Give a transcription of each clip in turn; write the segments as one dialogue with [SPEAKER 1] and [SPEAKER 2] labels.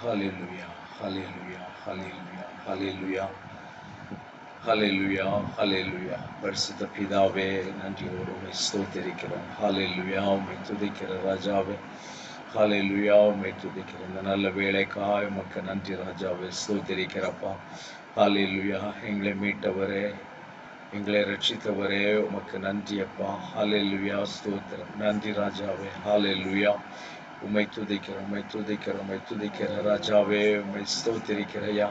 [SPEAKER 1] ஹalleluya ஹalleluya ஹalleluya ஹalleluya ஹalleluya ஹalleluya. பரிசுத்த பிதாவே, நன்றியோடு உம்மை ஸ்தோத்திரிக்கிறோம். ஹalleluya, உம்மை துதிக்கிற ராஜாவே. ஹalleluya, உம்மை துதிக்கிற இந்த நல்ல வேளைக்காய் உமக்கு நன்றி ராஜாவே, ஸ்தோத்திரிக்கிறப்பா. ஹalleluya, எங்களை மீட்டவரே, எங்களை ரட்சித்தவரே, உமக்கு நன்றி அப்பா. ஹalleluya, ஸ்தோத்திரம். நன்றி ராஜாவே. ஹalleluya, உம்மை துதிக்கிறோம், உம்மை துதிக்கிறோம், உம்மை துதிக்கிற ராஜாவே, உம்மை ஸ்தோத்திரிக்கிறையா.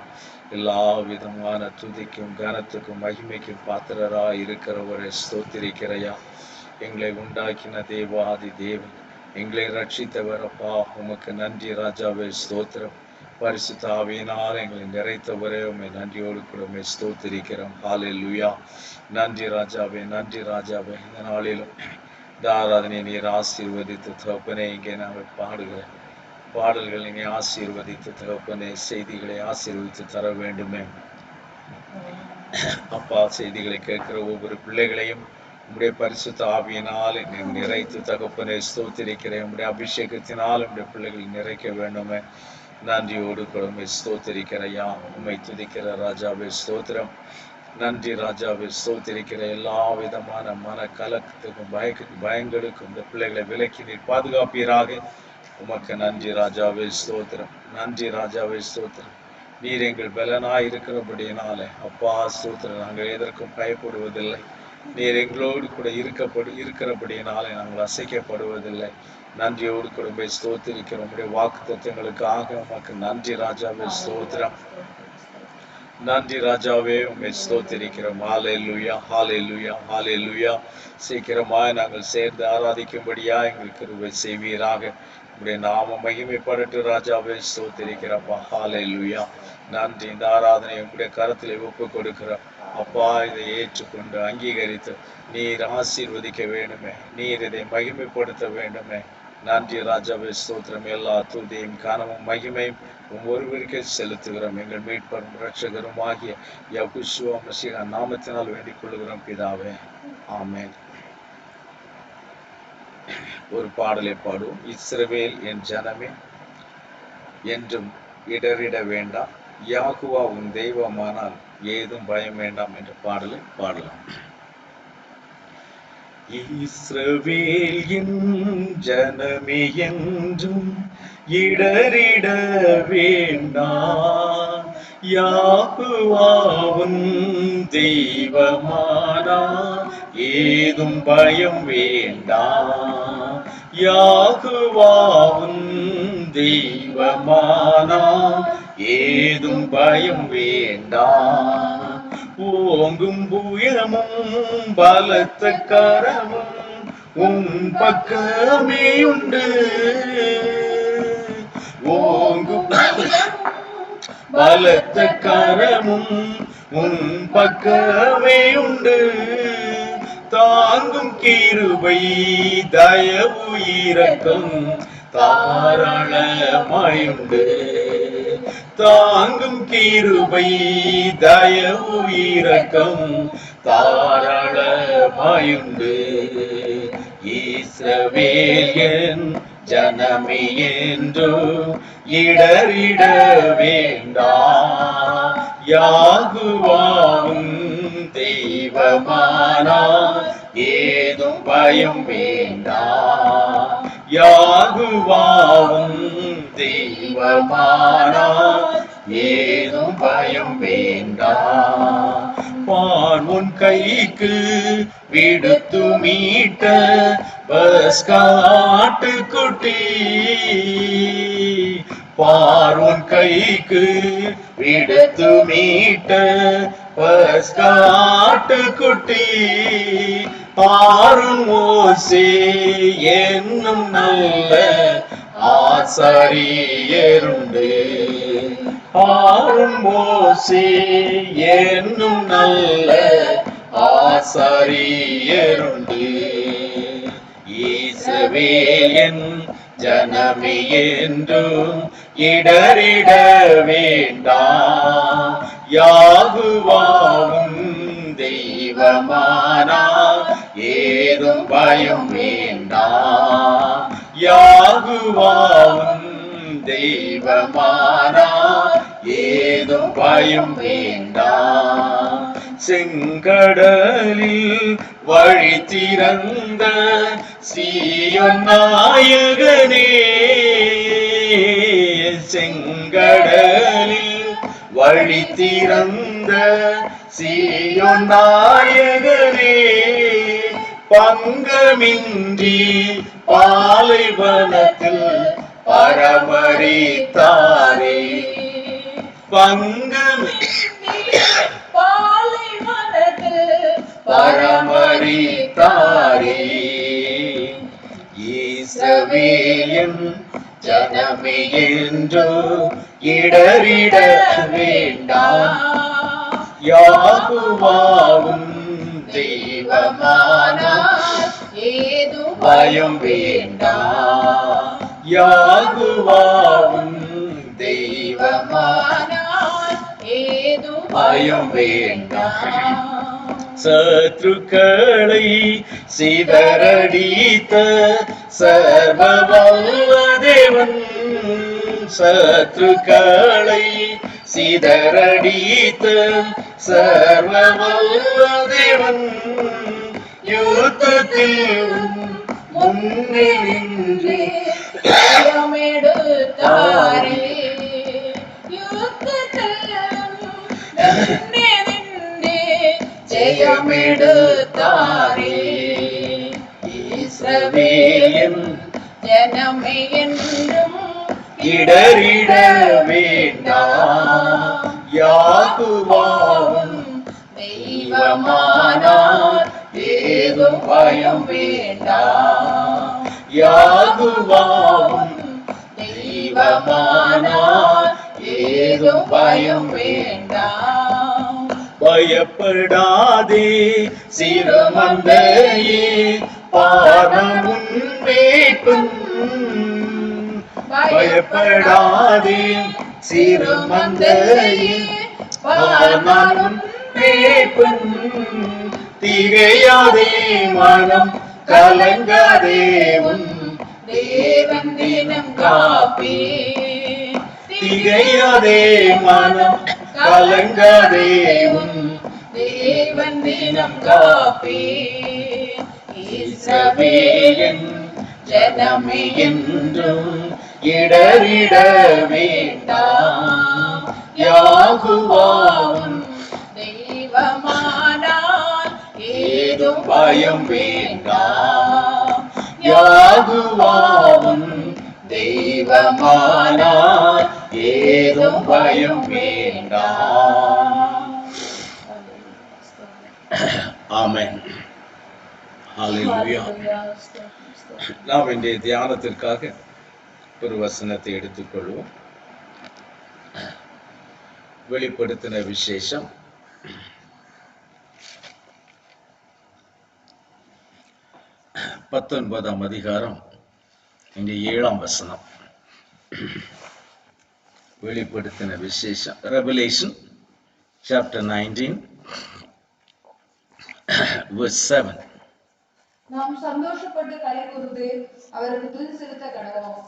[SPEAKER 1] எல்லா விதமான துதிக்கும் கனத்துக்கும் மகிமைக்கும் பாத்திரராய் இருக்கிறவரை ஸ்தோத்திரிக்கிறையா. எங்களை உண்டாக்கின தேவாதி தேவன், எங்களை ரட்சித்தவர் அப்பா, உமக்கு நன்றி ராஜாவே, ஸ்தோத்திரம். பரிசுத்த ஆவியினால் எங்களை நிறைத்தவரே, உம்மை நன்றியோடு கூட உம்மை ஸ்தோத்திரிக்கிறோம். ஹalleluya, நன்றி ராஜாவே, நன்றி ராஜாவே. இந்த நாளிலும் இந்த ஆராதனை நீர் ஆசீர்வதித்து தகப்பனே, இங்கே நாங்கள் பாடுகிற பாடல்களை நீ ஆசீர்வதித்து தகப்பனே, செய்திகளை ஆசீர்வதித்து தர வேண்டுமே அப்பா. செய்திகளை கேட்கிற ஒவ்வொரு பிள்ளைகளையும் உம்முடைய பரிசுத்த ஆவியினால் நீ நிறைத்து தகப்பனே, ஸ்தோத்திரிக்கிறேன். உம்முடைய அபிஷேகத்தினால் உம்முடைய பிள்ளைகள் நிறைக்க வேண்டுமே. நன்றியோடு கொடுமை ஸ்தோத்திரிக்கிறையா. உம்மை துதிக்கிற ராஜாவே, ஸ்தோத்திரம். நன்றி ராஜாவை, ஸ்தோத்திரிக்கிற எல்லா விதமான மன கலக்கத்துக்கும் பயங்களுக்கும் இந்த பிள்ளைகளை விலக்கி நீர் பாதுகாப்பீராக. உமக்கு நன்றி ராஜாவே, ஸ்தோத்திரம். நன்றி ராஜாவே, ஸ்தோத்திரம். நீர் எங்கள் பலனாய் இருக்கிறபடியினாலே அப்பா, ஸ்தோத்திரம். நாங்கள் எதற்கும் பயப்படுவதில்லை. நீர் எங்களோடு கூட இருக்கிறபடியினாலே நாங்கள் அசைக்கப்படுவதில்லை. நன்றியோடு கூட ஸ்தோத்திரிக்கிறோம். உம்முடைய வாக்கு தத்துவங்களுக்காக உமக்கு நன்றி ராஜாவே, ஸ்தோத்திரம். நன்றி ராஜாவே, உம்மை ஸ்தோத்திரிக்கிறோம். ஹalleluya ஹalleluya ஹalleluya. சீக்கிரமாய் நாங்கள் சேர்ந்து ஆராதிக்கும்படியா எங்களுக்கு கிருபை செய்வீராக. உம்முடைய நாம மகிமைப்படட்டும் ராஜாவே, ஸ்தோத்திரிக்கிறப்பா. ஹalleluya. நன்றி. இந்த ஆராதனை உங்களுடைய கரத்திலே ஒப்பு கொடுக்கிறோம் அப்பா. இதை ஏற்றுக்கொண்டு அங்கீகரித்து நீர் ஆசீர்வதிக்க வேண்டுமே, நீர் இதை மகிமைப்படுத்த வேண்டுமே. நன்றி ராஜாவே, ஸ்தோத்திரம். எல்லா துதியும் கனமும் மகிமையும் ஒருவருக்கே செலுத்துகிறோம். எங்கள் மீட்பரும் இரட்சகரும் ஆகிய யெகோவா மசீஹ் நாமத்தினால் வேண்டிக் கொள்கிறோம் பிதாவே, ஆமென். ஒரு பாடலை பாடுவோம். இஸ்ரவேல் என் ஜனமே, என்றும் இடறிட வேண்டாம், யெகோவா உன் தெய்வமானால் ஏதும் பயம் வேண்டாம் என்ற பாடலை பாடலாம். இஸ்ரவேல் என் ஜனமே, என்றும் இடறிட வேண்டாம், யெகோவா உன் தெய்வமானால் ஏதும் பயம் வேண்டாம், யெகோவா உன் தெய்வமானால் ஏதும் பயம் வேண்டாம். ஓங்கும் புயமும் பலத்த கரமும் உன் பக்கமே உண்டு, ஓங்கும் பலத்த கரமும் உன் பக்கமே உண்டு, தாங்கும் கிருபை தயவு இரக்கம் தாராளமாயுண்டு, தாங்கும் கிருபை தயவு இரக்கம் தாராளமாயுண்டு. இஸ்ரவேல் என் ஜனமே, என்றும் இடறிட வேண்டாம், யெகோவா உன் தெய்வமானால் ஏதும் பயம் வேண்டாம், யெகோவா உன் தெய்வமானால் ஏதும் பயம் வேண்டாம். பான் உன் கைக்கு விடுத்து மீட்ட பஸ்காட்டு குட்டி, பார் உன் கைக்கு விடுத்து மீட்ட பஸ்காட்டு குட்டி, ஆறும் மோசே என்னும் நல்ல ஆசாரியருண்டு, ஆறும் மோசே என்னும் நல்ல ஆசாரியருண்டு. இஸ்ரவேல் என் ஜனமே, என்றும் இடறிட வேண்டாம், யெகோவா உன் தெய்வமானால் ஏதும் பயம் வேண்டாம், யெகோவா உன் தெய்வமானார் ஏதும் பயம் வேண்டாம். செங்கடலில் வழி திறந்த சீயோன் நாயகனே, செங்கடலில் வழி திறந்த சீயோன் நாயகனே, பங்கமின்றி பாலைவனத்தில் பரமரித்தாரே, பங்கமின்றி பாலைவனத்தில் பரமரித்தாரே. இஸ்ரவேலின் ஜனமே என்று இடறிட வேண்டாம், யெகோவாவும் தெய்வமானார் ஏதும் பயம் வேண்டாம், யெகோவாவும் தெய்வமானார் ஏதும் பயம் வேண்டாம். சத்ருக்களை சிதறடித்த சர்வ வல்ல தேவன், சத்ருக்களை சிதறடித்த சர்வ வல்ல தேவன், யுத்தத்தில் முன்னே நின்று ஜெயமெடுத்தாரே, யுத்தத்தில் முன்னே நின்று ஜெயமெடுத்தாரே. இஸ்ரவேலின் ஜனமே என்றும் இடறிட வேண்டாம், யெகோவாவும் தெய்வமானார் ஏதும் பயம் வேண்டாம், யெகோவாவும் தெய்வமானார் ஏதும் பயம் வேண்டாம். பயப்படாதே சிறுமந்தையே, பாரமுன் வேட்கும், பயப்படாதே சிறுமந்தையே, பாரமுன் வேட்கும், திகையாதே மனம் கலங்காதே, உன் தேவன் தினம் காப்பே, திகையாதே மனம் கலங்காதே, உன் தேவன் தினம் காப்பே. இஸ்ரவேலின் ஜனமே என்றும் இடறிட வேண்டாம், யெகோவாவும் தெய்வமானார் ஏதும் பயம் வேண்டாம், யெகோவாவும் தெய்வமானார் ஏதும் பயம் வேண்டாம். ஆமென். ஹல்லேலூயா. நாம் இன்றைய தியானத்திற்காக ஒரு வசனத்தை எடுத்துக்கொள்வோம். வெளிப்படுத்தின விசேஷம் 19ஆம் அதிகாரம், இங்கே 7ஆம் வசனம். வெளிப்படுத்தின விசேஷம், Revelation chapter 19 verse 7.
[SPEAKER 2] நாம் சந்தோஷப்பட்டு களி கூர்ந்து அவருக்கு துதி செலுத்த கடவோம்.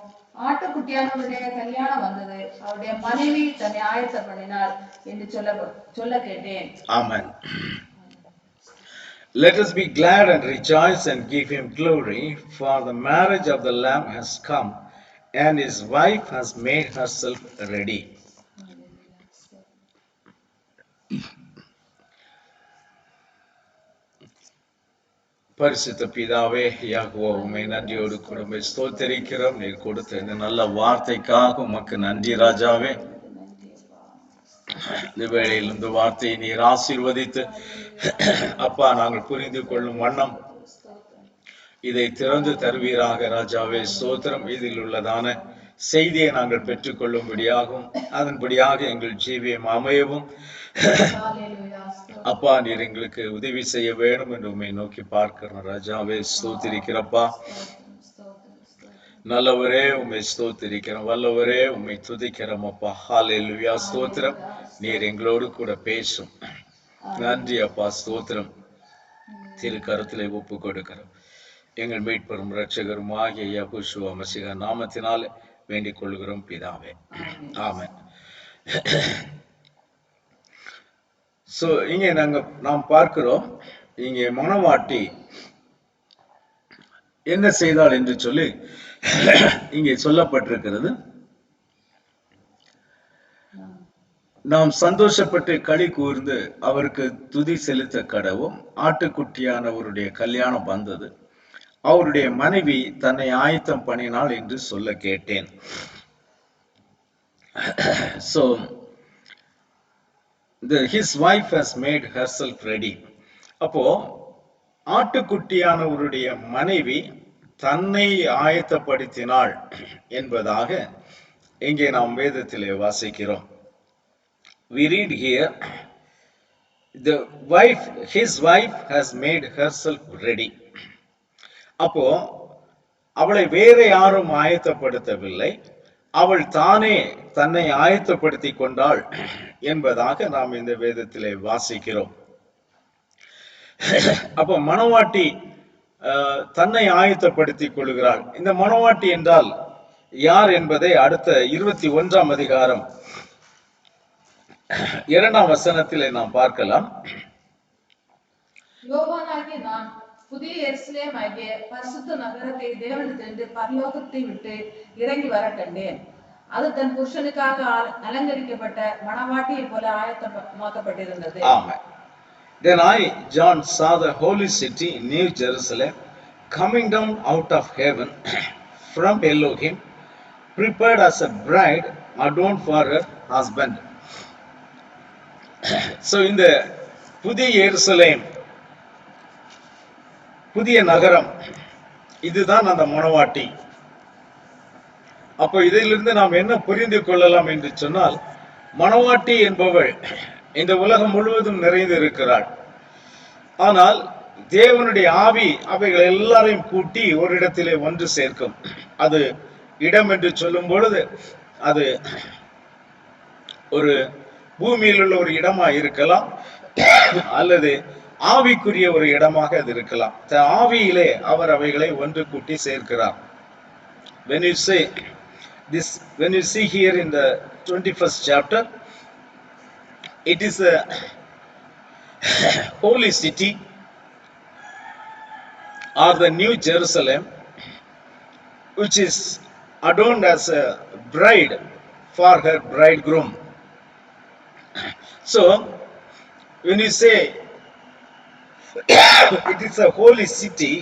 [SPEAKER 2] ஆட்டுக்குட்டியானவருடைய கல்யாணம் வந்தது, அவருடைய மனைவி தன்னை ஆயத்த பண்ணினார் என்று சொல்ல கேட்டேன்.
[SPEAKER 1] Amen. Let us be glad and rejoice and give him glory, for the marriage of the Lamb has come, and his wife has made herself ready. பரிசுத்த பிதாவே, யெகோவா உம்மை நன்றியோடு கூட ஸ்தோத்திரிக்கிறோம். நீர் கொடுத்த இந்த நல்ல வார்த்தைக்காக உமக்கு நன்றி ராஜாவே. இந்த வேளையில் இந்த வார்த்தையை நீர் ஆசீர்வதித்து அப்பா நாங்கள் புரிந்து கொள்ளும் வண்ணம் இதை திறந்து தருவீராக ராஜாவே. ஸ்தோத்திரம். இதில் உள்ளதான செய்தியை நாங்கள் பெற்றுக்கொள்ளும்படியாகவும் அதன்படியாக எங்கள் ஜீவியம் அமையவும் அப்பா நீர் எங்களுக்கு உதவி செய்ய வேணும் என்று உண்மை நோக்கி பார்க்கிறோம் ராஜாவே. ஸ்தோத்திரிக்கிறப்பா. நல்லவரே உம்மை ஸ்தோத்திரிக்கிறோம், வல்லவரே உம்மை துதிக்கிறோம் அப்பா. ஹல்லேலூயா. ஸ்தோத்திரம். நீர் எங்களோடு கூட பேசும். நன்றி அப்பா. ஸ்தோத்திரம். திரு கருத்திலே ஒப்பு கொடுக்கிறோம். எங்கள் மீட்பரும் இரட்சகரும் ஆகிய யெகோவா மசீஹ் நாமத்தினாலே வேண்டிக் கொள்கிறோம் பிதாவே. ஆமென். சோ இங்கே நாம் பார்க்கிறோம், இங்கே மணவாட்டி என்ன செய்தாள் என்று சொல்லி இங்கே சொல்லப்பட்டிருக்கிறது. நாம் சந்தோஷப்பட்டு களி கூர்ந்து அவருக்கு துதி செலுத்த கடவும், ஆட்டுக்குட்டியானவருடைய கல்யாணம் வந்தது, அவருடைய மனைவி தன்னை ஆயத்தம் பண்ணினாள் என்று சொல்ல கேட்டேன். So his wife has made herself ready. அப்போ ஆட்டுக்குட்டியானவருடைய மனைவி தன்னை ஆயத்தப்படுத்தினாள் என்பதாக இங்கே நாம் வேதத்திலே வாசிக்கிறோம். We read here, his wife has made herself ready. அப்போ அவளை வேற யாரும் ஆயத்தப்படுத்தவில்லை, அவள் தானே தன்னை ஆயத்தப்படுத்தி கொண்டாள் என்பதாக நாம் இந்த வேதத்திலே வாசிக்கிறோம். அப்போ மணவாட்டி தன்னை ஆயத்தப்படுத்திக் கொள்கிறாள். இந்த மணவாட்டி என்றால் யார் என்பதை அடுத்த 21ஆம் அதிகாரம் 2ஆம் வசனத்திலே நாம் பார்க்கலாம்.
[SPEAKER 2] யோவானாகிய நான் புதிய எருசலேம் ஆகிய பரிசுத்த நகரத்தை தேவனிடத்திலிருந்து பரலோகத்தை விட்டு இறங்கி வர கண்டேன். அது தன் புருஷனுக்காக அலங்கரிக்கப்பட்ட மணவாட்டியை போல ஆயத்தமாக்கப்பட்டிருந்தது.
[SPEAKER 1] ஆமென். Then I, John, saw the holy city, New Jerusalem, coming down out of heaven from Elohim, prepared as a bride adorned for her husband. So இந்த புதிய எருசலேம், புதிய நகரம், இதுதான் அந்த மணவாட்டி. அப்போ இதிலிருந்து நாம் என்ன புரிந்து கொள்ளலாம் என்று சொன்னால், மணவாட்டி என்பவள் இந்த உலகம் முழுவதும் நிறைந்து இருக்கிறாள். ஆனால் தேவனுடைய ஆவி அவைகள் எல்லாரையும் கூட்டி ஒரு இடத்திலே ஒன்று சேர்க்கும். அது இடம் என்று சொல்லும் பொழுது அது ஒரு பூமியில் உள்ள ஒரு இடமா இருக்கலாம், அல்லது ஆவிக்குரிய ஒரு இடமாக அது இருக்கலாம். ஆவியிலே அவர் அவைகளை ஒன்று கூட்டி சேர்க்கிறார். When you say this, when you see here in the 21st chapter, it is a holy city or the New Jerusalem, which is adorned as a bride for her bridegroom. So when you say it is a holy city,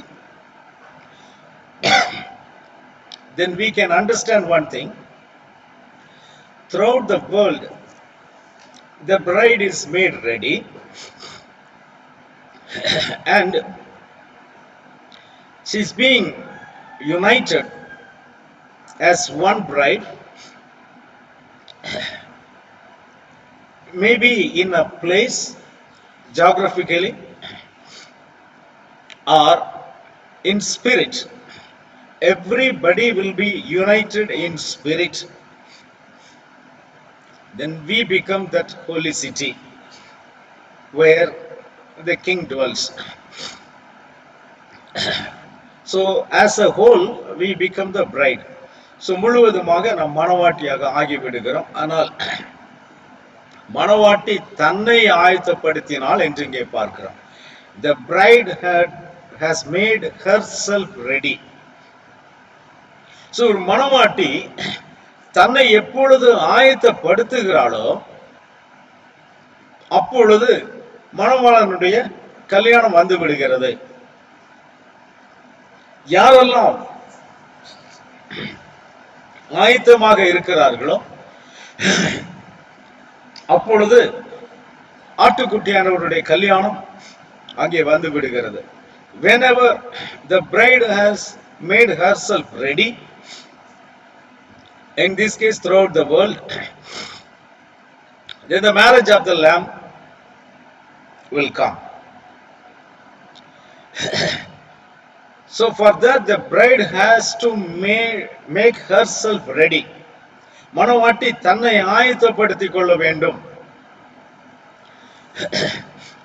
[SPEAKER 1] then we can understand one thing. Throughout the world, the bride is made ready, and she is being united as one bride, maybe in a place geographically or in spirit. Everybody will be united in spirit. Then we become that holy city where the king dwells. So as a whole we become the bride. So முழுவதுமாக நாம் மணவாட்டியாக ஆகிவிடுகிறோம். ஆனால் மணவாட்டி தன்னை ஆயத்தப்படுத்தினாள் என்று இங்கே பார்க்கிறோம். The bride has made herself ready. So ஒரு மணவாட்டி தன்னை எப்பொழுது ஆயத்தப்படுத்துகிறாளோ அப்பொழுது மணவாளனுடைய கல்யாணம் வந்து விடுகிறது. யாரெல்லாம் ஆயத்தமாக இருக்கிறார்களோ அப்பொழுது ஆட்டுக்குட்டியானவருடைய கல்யாணம் அங்கே வந்து விடுகிறது. Whenever the bride has made herself ready, in this case throughout the world, then the marriage of the Lamb will come. So for that the bride has to make herself ready. மணவாட்டி தன்னை ஆயத்தப்படுத்திக் கொள்ள வேண்டும்.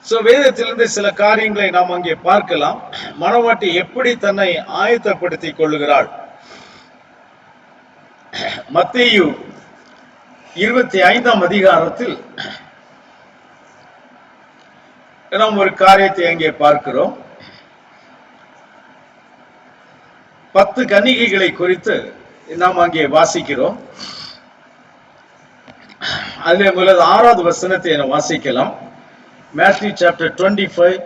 [SPEAKER 1] So வேதத்திலிருந்து சில காரியங்களை நாம் அங்கே பார்க்கலாம். மணவாட்டி எப்படி தன்னை ஆயத்தப்படுத்திக் கொள்ளுகிறாள் மத்தேயு 25ஆம் அதிகாரத்தில் நாம் ஒரு காரியத்தை அங்கே பார்க்கிறோம். 10 கன்னிகைகளை குறித்து நாம் அங்கே வாசிக்கிறோம். அதிலே முதல் 6வது வசனத்தை நாம் வாசிக்கலாம். Matthew chapter 25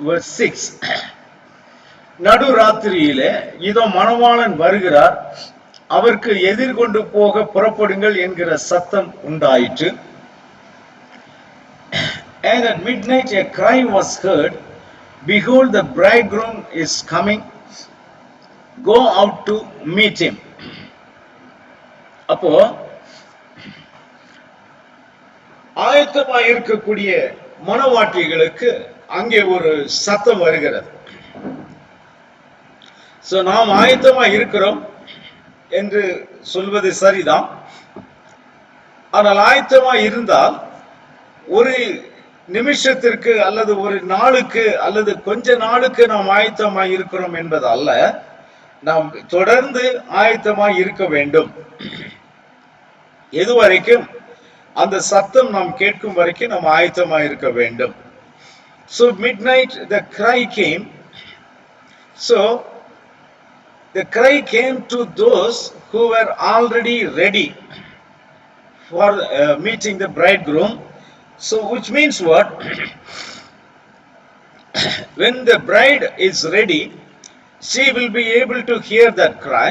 [SPEAKER 1] verse 6. நடுராத்திரியிலே இதோ மணவாளன் வருகிறார், அவருக்கு எதிர்கொண்டு போக புறப்படுங்கள் என்கிற சத்தம் உண்டாயிற்று. And at midnight a cry was heard, behold, the bridegroom is coming, go out to meet him. அப்போ ஆயத்தமாக இருக்கக்கூடிய மணவாட்டிகளுக்கு அங்கே ஒரு சத்தம் வருகிறது. சோ நாம் ஆயத்தமா இருக்கிறோம் என்று சொல்வது சரிதான். ஆனால் ஆயத்தமா இருந்தால் ஒரு நிமிஷத்திற்கு அல்லது ஒரு நாளுக்கு அல்லது கொஞ்ச நாளுக்கு நாம் ஆயத்தமா இருக்கிறோம் என்பது அல்ல, நாம் தொடர்ந்து ஆயத்தமா இருக்க வேண்டும். எதுவரைக்கும் அந்த சத்தம் நாம் கேட்கும் வரைக்கும் நாம் ஆயத்தமா இருக்க வேண்டும். So midnight the cry came. So the cry came to those who were already ready for meeting the bridegroom. So which means what? When the bride is ready, she will be able to hear that cry.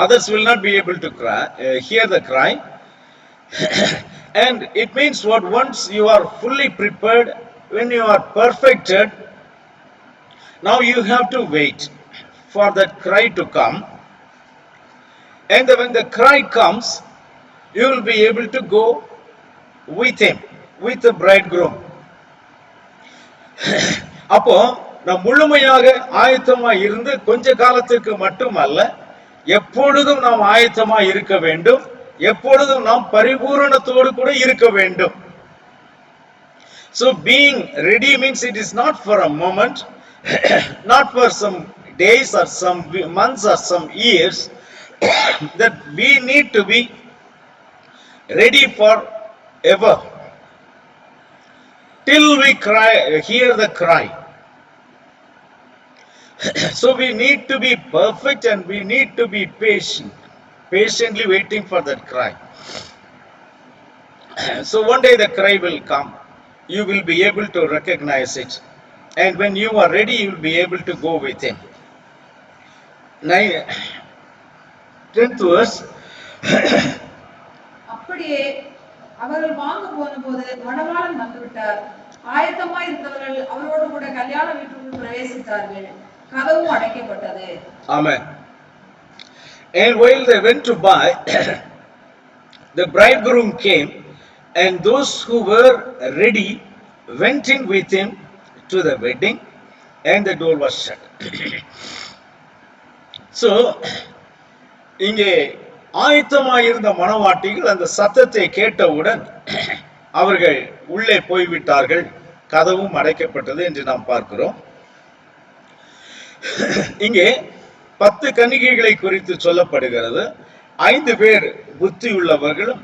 [SPEAKER 1] Others will not be able to hear the cry. And it means what? Once you are fully prepared, when you are perfected, now you have to wait for that cry to come. And when the cry comes, you will be able to go with him, with the bridegroom. அப்போ நாம் முழுமையாக ஆயத்தமா இருந்து கொஞ்ச காலத்துக்கு மட்டுமல்ல, எப்பொழுதும் நாம் ஆயத்தமா இருக்க வேண்டும், எப்பொழுதும் நாம் பரிபூரணத்தோடு கூட இருக்க வேண்டும். So being ready means it is not for a moment, not for some days or some months or some years, that we need to be ready for ever till we hear the cry. So we need to be perfect and we need to be patiently waiting for that cry. So one day the cry will come, you will be able to recognize it, and when you are ready, you will be able to go with him. 10th verse.
[SPEAKER 2] அப்படியே அவர்கள் வாங்க போன போது மணவாளன் வந்துவிட்டார், ஆயத்தமா இருந்தவர்கள் அவரோடு கூட கல்யாண வீட்டுக்குள் பிரவேசித்தார்கள், கதவும் அடைக்கப்பட்டது.
[SPEAKER 1] Amen. And while they went to buy, the bridegroom came, and those who were ready went in with him to the wedding, and the door was shut. So இங்கே ஆயத்தமாயிருந்த மணவாட்டிகள் அந்த சத்தத்தை கேட்டவுடன் அவர்கள் உள்ளே போய்விட்டார்கள், கதவும் அடைக்கப்பட்டது என்று நாம் பார்க்கிறோம். இங்கே 10 கன்னிகைகளை குறித்து சொல்லப்படுகிறது. 5 பேர் புத்தி உள்ளவர்களும்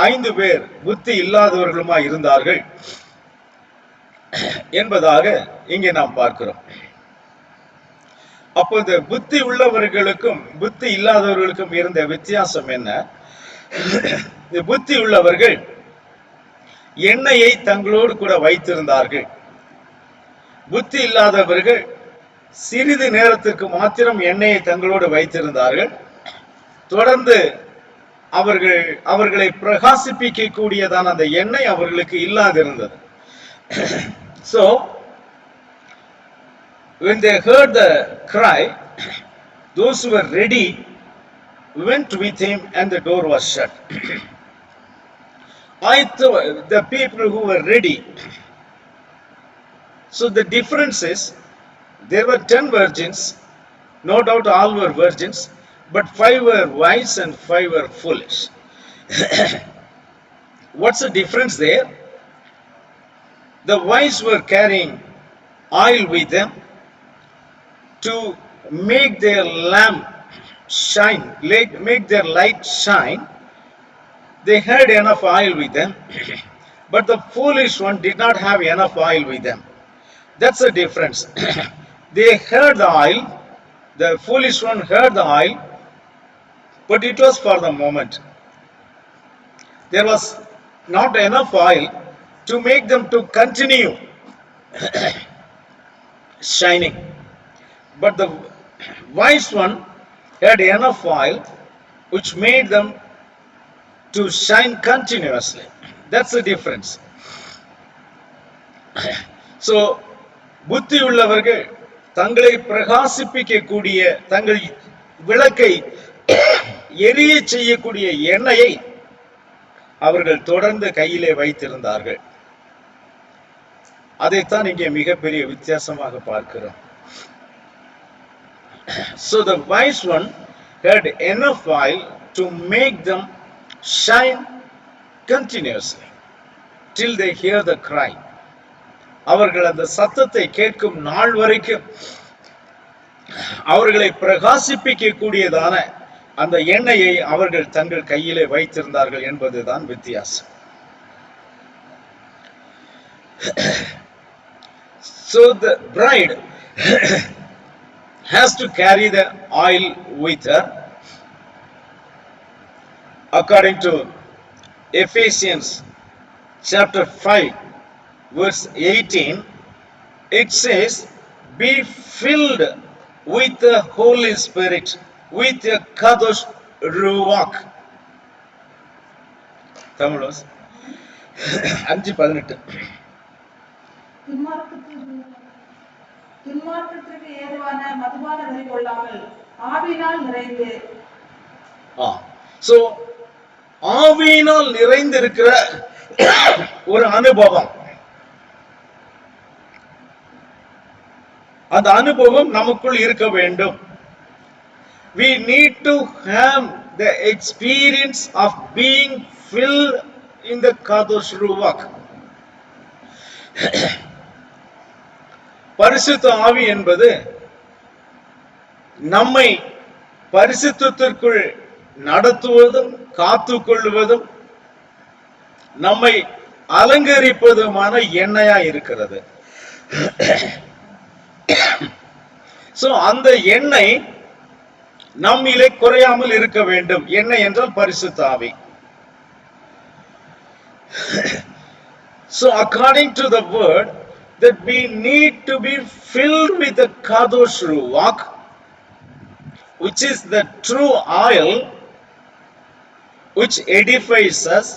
[SPEAKER 1] 5 பேர் புத்தி இல்லாதவர்களுமா இருந்தார்கள் என்பதாக இங்கே நாம் பார்க்கிறோம். அப்போ இந்த புத்தி உள்ளவர்களுக்கும் புத்தி இல்லாதவர்களுக்கும் இருந்த வித்தியாசம் என்ன? புத்தி உள்ளவர்கள் எண்ணெயை தங்களோடு கூட வைத்திருந்தார்கள். புத்தி இல்லாதவர்கள் சிறிது நேரத்திற்கு மாத்திரம் எண்ணெயை தங்களோடு வைத்திருந்தார்கள். தொடர்ந்து அவர்களை பிரகாசிப்பிக்க கூடியதான அந்த எண்ணெய் அவர்களுக்கு இல்லாதிருந்தது. So when they heard the cry, those who were ready went with him and the door was shut. The people who were ready. So the difference is, there were 10 virgins, no doubt all were virgins, but 5 were wise and 5 were foolish. What's the difference there? The wise were carrying oil with them to make their lamp shine, make their light shine. They had enough oil with them, but the foolish one did not have enough oil with them. That's the difference. They heard the oil, the foolish one heard the oil, but it was for the moment. There was not enough oil to make them to continue shining. But the wise one had enough oil which made them to shine continuously. That's the difference. So, புத்தி உள்ளவர்கள் தங்களை பிரகாசிப்பிக்க கூடிய தங்கள் விளக்கை எரிய செய்யக்கூடிய எண்ணெயை அவர்கள் தொடர்ந்து கையிலே வைத்திருந்தார்கள். அதைத்தான் இங்கே மிகப்பெரிய வித்தியாசமாக பார்க்கிறோம். So the wise one had enough oil to make them shine continuously till they hear the cry. அவர்கள் அந்த சத்தத்தை கேட்கும் நாள் வரைக்கும் அவர்களை பிரகாசிப்பிக்க கூடியதான அந்த எண்ணெயை அவர்கள் தங்கள் கையிலே வைத்திருந்தார்கள் என்பதுதான் வித்தியாசம். So the bride has to carry the oil with her. According to Ephesians chapter 5 verse 18, it says, be filled with the Holy Spirit, with the Kadosh Ruach. Tamil 5:18.
[SPEAKER 2] துன்மார்க்கத்திற்கு ஏதுவான மதுபான வெறி கொள்ளாமல் ஆவியினால் நிறைந்து.
[SPEAKER 1] So ஆவியினால் நிறைந்திருக்கிற ஒரு அனுபவம், அந்த அனுபவம் நமக்குள் இருக்க வேண்டும். We need to have the experience of being filled in the Kadosh Ruach. பரிசுத்த ஆவி என்பது நம்மை பரிசுத்தத்திற்குள் நடத்துவதும் காத்துக்கொள்வதும் நம்மை அலங்கரிப்பதுமான எண்ணெயா இருக்கிறது. சோ அந்த எண்ணெய் நம்மிலே குறையாமல் இருக்க வேண்டும். எண்ணெய் என்றால் பரிசுத்த ஆவி. So according to the word, that we need to be filled with the Kadosh Ruach, which is the true oil which edifies us,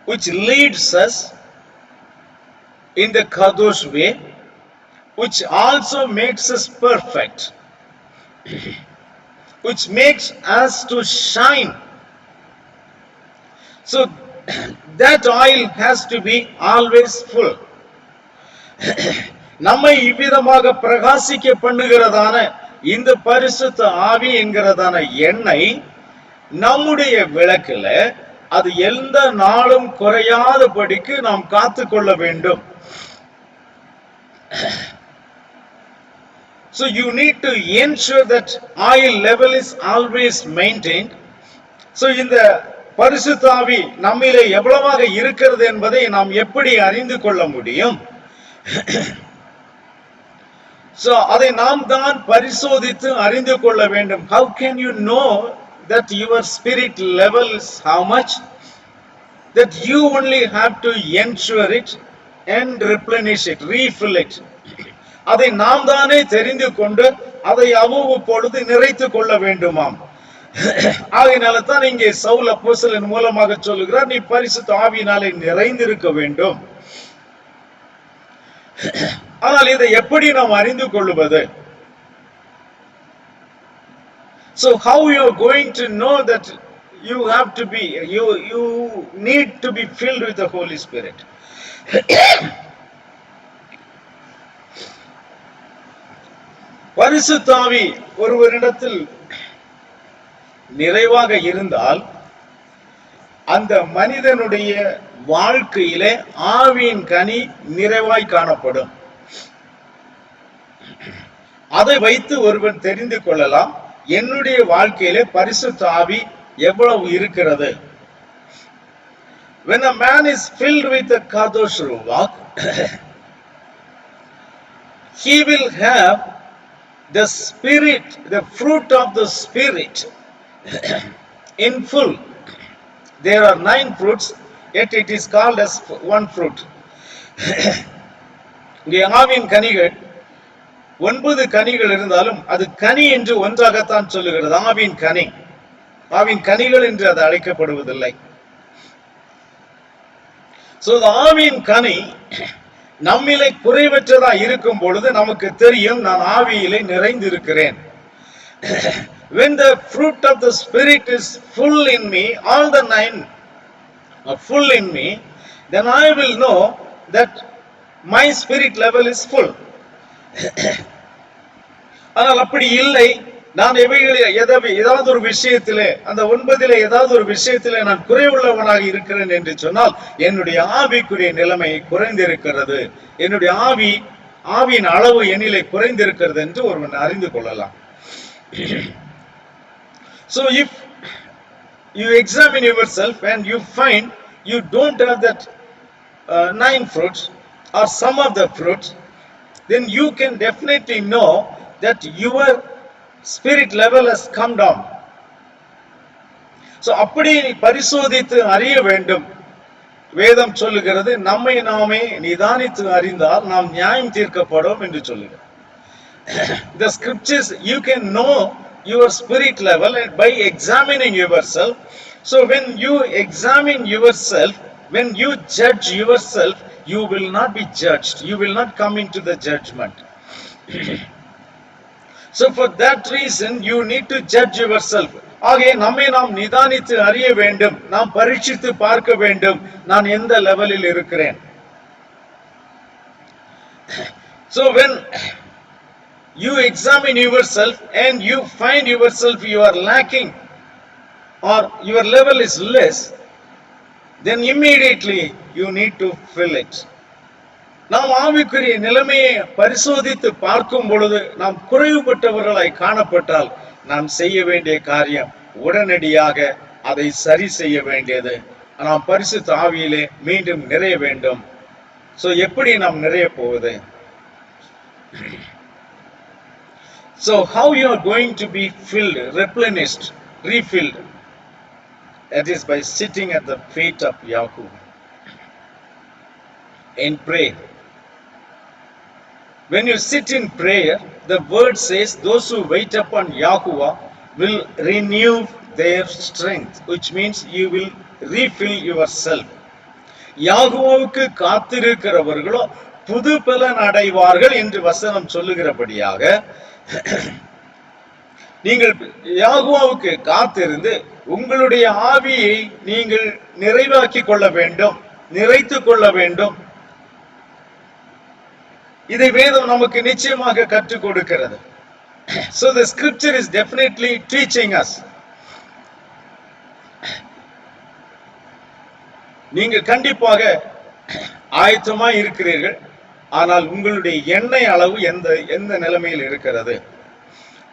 [SPEAKER 1] which leads us in the Kadosh way, which also makes us perfect, which makes us to shine. So that oil has to be always full. நம்மை இவ்விதமாக பிரகாசிக்க பண்ணுகிறதான இந்த பரிசுத்த ஆவி என்கிறதான எண்ணெய் நம்முடைய விளக்குல அது எந்த நாளும் குறையாதபடிக்கு நாம் காத்துக்கொள்ள வேண்டும். So you need to ensure that oil level is always maintained. So இந்த பரிசுத்த ஆவி நம்மிலே எவ்வளவாக இருக்கிறது என்பதை நாம் எப்படி அறிந்து கொள்ள முடியும்? So அதை நாம் தான் பரிசோதித்து அறிந்து கொள்ள வேண்டும். How can you know that your spirit level is how much? That you only have to ensure it and replenish it, refill it. அதை நாம் தானே தெரிந்து கொண்டு அதை அவ்வப்பொழுது நிறைத்து கொள்ள வேண்டுமாம். ஆகையினால தான் இங்கே சவுல் அப்போஸ்தலன் மூலமாக சொல்லுகிறார், நீ பரிசுத்த ஆவியினாலே நிறைந்திருக்க வேண்டும். ஆனால் இதை எப்படி நாம் அறிந்து கொள்வது? So how you are going to know that you have to be, you need to be filled with the Holy Spirit? பரிசுத்த ஆவி ஒருவரிடத்தில் நிறைவாக இருந்தால் அந்த மனிதனுடைய வாழ்க்கையிலே ஆவியின் கனி நிறைவாய் காணப்படும். அதை வைத்து ஒருவன் தெரிந்து கொள்ளலாம் என்னுடைய வாழ்க்கையிலே பரிசுத்த ஆவி எவ்வளவு இருக்கிறது. When a man is filled with the Kadosh Ruach, he will have the spirit, the fruit of the spirit in full. There are 9 fruits, yet it is called as one fruit. இங்கே ஆவின் கனிகள் 9 கனிகள் இருந்தாலும் அது கனி என்று ஒன்றாகத்தான் சொல்லுகிறது. ஆவின் கனி, ஆவின் கனிகள் என்று அது அழைக்கப்படுவதில்லை. So the ஆவின் கனி நம்மிலே குறைவற்றதா இருக்கும் பொழுது நமக்கு தெரியும் நான் ஆவியிலே நிறைந்திருக்கிறேன். When the fruit of the spirit is full in me, all the 9 are full in me, then I will know that my spirit level is full. ஆனால் அப்படி இல்லை, நான் ஏதாவது ஒரு விஷயத்திலே அந்த 9 ஏதாவது ஒரு விஷயத்திலே நான் குறைவுள்ளவனாக இருக்கிறேன் என்று சொன்னால் என்னுடைய ஆவிக்குரிய நிலைமை குறைந்திருக்கிறது, என்னுடைய ஆவியின் அளவு என்னிலே குறைந்திருக்கிறது என்று ஒருவன் அறிந்து கொள்ளலாம். So if you examine yourself and you find you don't have that 9 fruits or some of the fruits, then you can definitely know that your spirit level has come down. So அப்படி பரிசோதித்து அறிய வேண்டும். வேதம் சொல்லுகிறது நம்மை நாமே நிதானித்து அறிந்தால் நாம் நியாயம் தீர்க்கப்படும் என்று சொல்லுகிறது. The scriptures, you can know your spirit level by examining yourself. So when you examine yourself, when you judge yourself, you will not be judged, you will not come into the judgment. So for that reason you need to judge yourself. ஆகவே நம்மை நாம் நிதானித்து அறிய வேண்டும், நாம் பரீட்சித்து பார்க்க வேண்டும் நான் எந்த லெவலில் இருக்கிறேன். So when you examine yourself and you find yourself you are lacking or your level is less, then immediately you need to fill it. நாம் ஆவிக்குரிய நிலைமையை பரிசோதித்து பார்க்கும் பொழுது நாம் குறைவுபட்டவர்களாய் காணப்பட்டால் நாம் செய்ய வேண்டிய காரியம் உடனடியாக அதை சரி செய்ய வேண்டியது. நாம் பரிசுத்த ஆவியிலே மீண்டும் நிறைய வேண்டும். சோ எப்படி நாம் நிறைய போவது? So how you are going to be filled, replenished, refilled? That is by sitting at the feet of Yahweh and pray. When you sit in prayer, the word says those who wait upon Yahuwah will renew their strength, which means you will refill yourself. யாகுவாவுக்கு காத்திருக்கிறவர்களோ புது பலன் அடைவார்கள் என்று வசனம் சொல்லுகிறபடியாக நீங்கள் யாகுவாவுக்கு காத்திருந்து உங்களுடைய ஆவியை நீங்கள் நிறைவாக்கி கொள்ள வேண்டும், நிறைத்துக் கொள்ள வேண்டும். இதை வேதம் நமக்கு நிச்சயமாக கற்றுக் கொடுக்கிறது. So the scripture is definitely teaching us. நீங்கள் கண்டிப்பாக ஆயத்தமாய் இருக்கிறீர்கள், ஆனால் உங்களுடைய எண்ணெய் அளவு எந்த நிலைமையில் இருக்கிறது?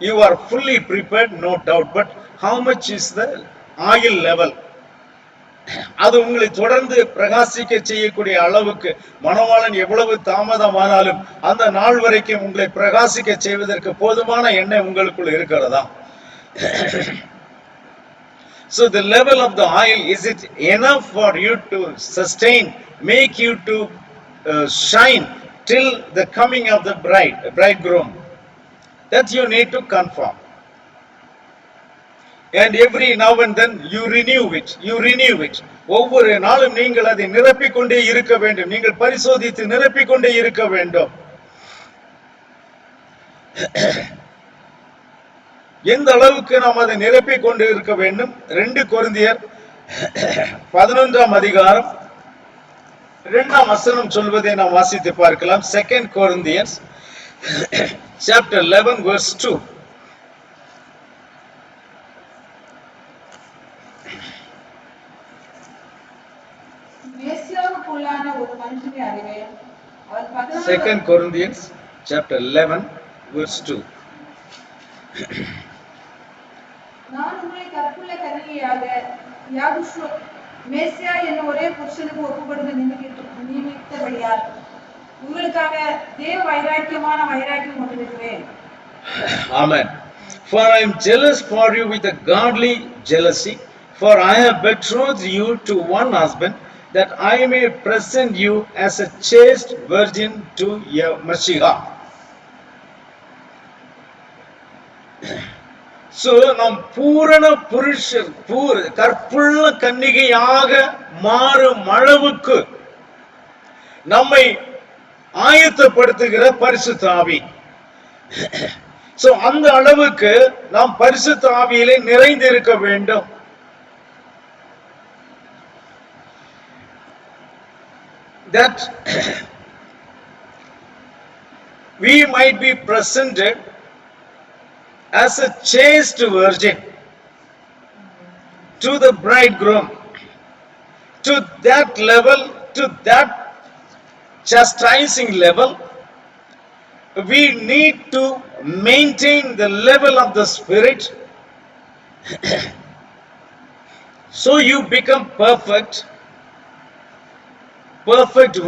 [SPEAKER 1] You are fully prepared, no doubt, but how much is the oil level? அது உங்களை தொடர்ந்து பிரகாசிக்க செய்யக்கூடிய அளவுக்கு மணவாளன் எவ்வளவு தாமதமானாலும் அந்த நாள் வரைக்கும் உங்களை பிரகாசிக்க செய்வதற்கு போதுமான எண்ணெய் உங்களுக்குள் இருக்கிறதா? So the level of the oil, is it enough for you to sustain, make you to shine till the coming of the bridegroom? That you need to confirm. And every now and then you renew it. ஒவ்வொரு நாளும் நீங்கள் அதை நிரப்பிக் கொண்டே இருக்க வேண்டும், நீங்கள் பரிசோதித்து நிரப்பிக் கொண்டே இருக்க வேண்டும். எந்த அளவுக்கு நாம் அதை நிரப்பிக் கொண்டு இருக்க வேண்டும்? 2 கொரிந்தியர் 11ஆம் அதிகாரம் 2ஆம் வசனம் சொல்வதை நாம் வாசித்து பார்க்கலாம். 2 Corinthians chapter 11 verse 2.
[SPEAKER 2] மேசியாவுக்குள்ளான ஒரு மனுஷனை அறிவேன். அவன்
[SPEAKER 1] 2 Corinthians chapter 11 verse 2.
[SPEAKER 2] நான் உங்களை கற்புள்ள கன்னிகையாக யாதுஷ்வ மேசியா என்னும் ஒரே புருஷனுக்கு ஒப்புக்கொடுக்க நியமித்தபடியால் உங்களுக்காக தேவ வைராக்கியமான வைராக்கியம் கொண்டிருக்கிறேன்.
[SPEAKER 1] Amen. For I am jealous for you with a godly jealousy, for I have betrothed you to one husband, that I may present you as a chaste virgin to your Mashiach. So, நாம் பூரண புருஷர் கற்புள்ள கன்னிகையாக மாறும் அளவுக்கு நம்மை ஆயத்தப்படுத்துகிற பரிசுத்த ஆவி. So, அந்த அளவுக்கு நாம் பரிசுத்த ஆவியிலே நிறைந்திருக்க வேண்டும். That we might be presented as a chaste virgin to the bridegroom. To that level, to that chastising level, we need to maintain the level of the Spirit. So you become perfect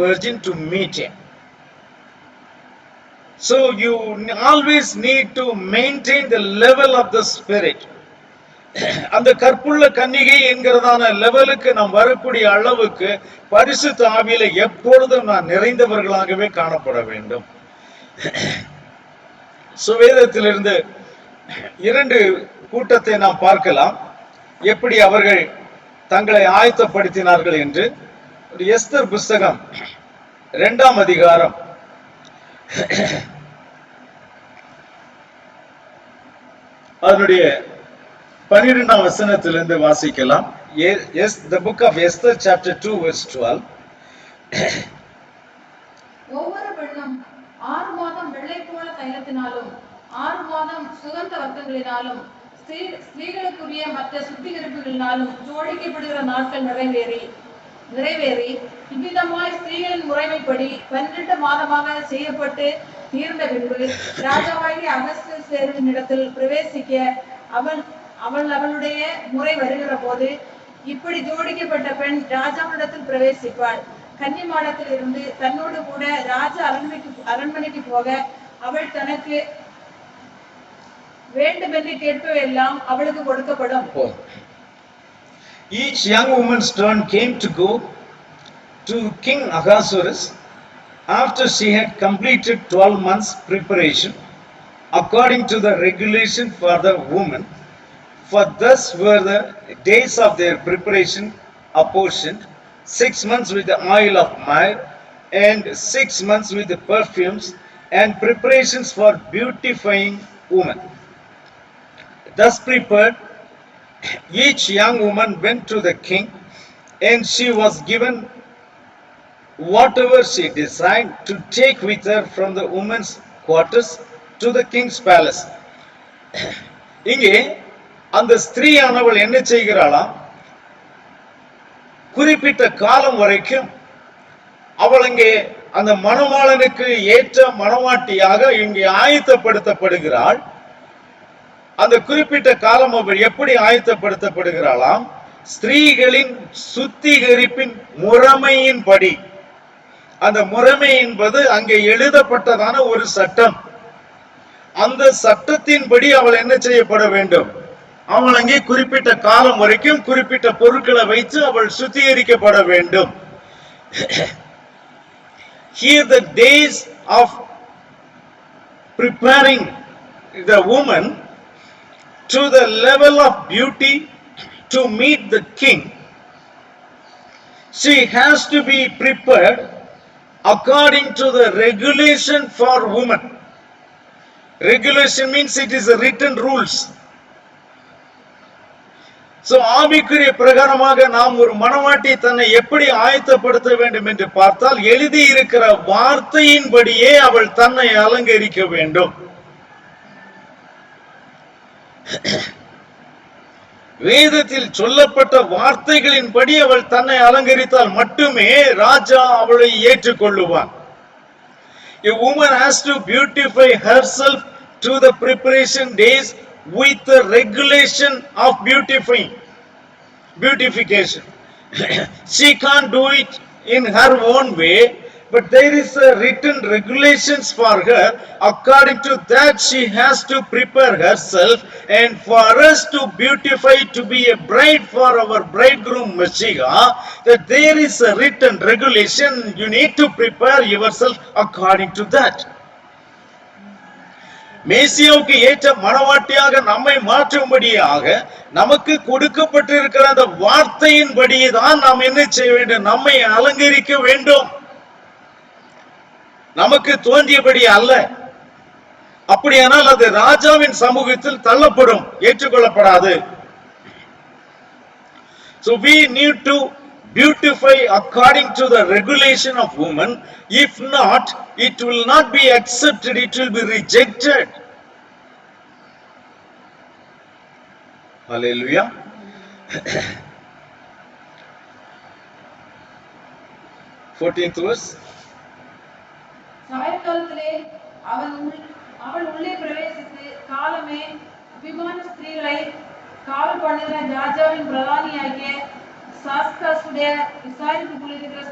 [SPEAKER 1] virgin to meet Him. So you always need to maintain the level of the Spirit. அந்த கற்புள்ள கன்னிகை என்கிறதான லெவலுக்கு நாம் வரக்கூடிய அளவுக்கு பரிசுத்த ஆவியில எப்பொழுதும் நான் நிறைந்தவர்களாகவே காணப்பட வேண்டும். வேதத்திலிருந்து 2 கூட்டத்தை நாம் பார்க்கலாம், எப்படி அவர்கள் தங்களை ஆயத்தப்படுத்தினார்கள் என்று. எஸ்தர் புஸ்தகம் 2ஆம் அதிகாரம் அதனுடைய 12ஆம் வசனத்திலிருந்து வாசிக்கலாம். The book of Esther chapter 2 verse 12.
[SPEAKER 2] ஒவ்வொரு பெண்ணும் 6 மாதம் வெள்ளை போல தைலத்தினாலும் 6 மாதம் சுகந்த வர்க்கங்களினாலும் ஸ்திரீகளுக்குரிய மற்ற சுத்திகரிப்புகளினாலும் ஜோடிக்கப்படுகிற நாட்கள் நிறைவேறி இவ்விதமாய் ஸ்திரீகளின் முறைமைப்படி 12 மாதமாக செய்யப்பட்டு தீர்ந்த பின்பு ராஜாவாகிய அகஸ்வேருவின் இடத்தில் பிரவேசிக்க அவளுடைய முறை வருகிற போது இப்படி ஜோடிக்கப்பட்ட பெண் ராஜாவிடத்தில் பிரவேசிப்பாள். கன்னிமாடத்தில் இருந்து தன்னோடு கூட ராஜா அரண்மனைக்கு போக அவள் தனக்கு வேண்டுமென்று கேட்பவெல்லாம் அவளுக்கு கொடுக்கப்படும்.
[SPEAKER 1] Each young woman's turn came to go to King Ahasuerus after she had completed 12 months preparation according to the regulation for the woman. For thus were the days of their preparation apportioned, 6 months with the oil of myrrh, and 6 months with the perfumes, and preparations for beautifying woman. Thus prepared, each young woman went to the king, and she was given whatever she desired to take with her from the women's quarters to the king's palace. இங்கே அந்த ஸ்திரீயானவள் என்ன செய்கிறாளாம்? குறிப்பிட்ட காலம் வரைக்கும் அவள் இங்கே அந்த மணவாளனுக்கு ஏற்ற மணவாட்டியாக இங்கே ஆயத்தப்படுத்தப்படுகிறாள். அந்த குறிப்பிட்ட காலம் அவள் எப்படி ஆயத்தப்படுத்தப்படுகிறாளாம்? ஸ்திரீகளின் சுத்திகரிப்பின் முறைமையின்படி. அந்த முறைமை என்பது அங்கே எழுதப்பட்டதான ஒரு சட்டம். அந்த சட்டத்தின்படி அவள் என்ன செய்யப்பட வேண்டும்? அவள் அங்கே குறிப்பிட்ட காலம் வரைக்கும் குறிப்பிட்ட பொருட்களை வைத்து அவள் சுத்திகரிக்கப்பட வேண்டும். Here the days of preparing the woman to the level of beauty to meet the king, she has to be prepared according to the regulation for woman. Regulation means it is a written rules. So ஆவிக்குரிய பிரகாரமாக நாம் ஒரு மணவாட்டி தன்னை எப்படி ஆயத்தப்படுத்த வேண்டும் என்று பார்த்தால், எழுதி இருக்கிற வார்த்தையின்படியே அவள் தன்னை அலங்கரிக்க வேண்டும். வேதத்தில் சொல்லப்பட்ட வார்த்தைகளின்படி அவள் தன்னை அலங்கரித்தால் மட்டுமே ராஜா அவளை ஏற்றுக்கொள்ளுவான். A woman has to beautify herself to the preparation days with the regulation of beautification. She can't do it in her own way, but there is a written regulations for her. According to that, she has to prepare herself, and for us to beautify, to be a bride for our bridegroom Messiah, that there is a written regulation. You need to prepare yourself according to that. மேசியாவுக்கு ஏற்ற மணவாட்டியாக நம்மை மாற்றும்படியாக நமக்கு கொடுக்கப்பட்டிருக்கிற அந்த வார்த்தையின்படியே தான் நாம் என்ன செய்ய வேண்டும்? நம்மை அலங்கரிக்க வேண்டும், நமக்கு தோன்றியபடி அல்ல. அப்படியானால் அது ராஜாவின் சமூகத்தில் தள்ளப்படும், ஏற்றுக்கொள்ளப்படாது. So we need to beautify according to the regulation of woman. If not, it will not be accepted, it will be rejected. Hallelujah. 14th verse.
[SPEAKER 2] சாயங்காலத்திலே அவள் உள்ளே பிரவேசித்து காலமே அபிமான ஸ்திரீகளை காவல் பண்ணுகிற ராஜாவின் பிரதானியாகிய சாஸ்காசுடைய விசாரிப்புக்குள்ளிருக்கிற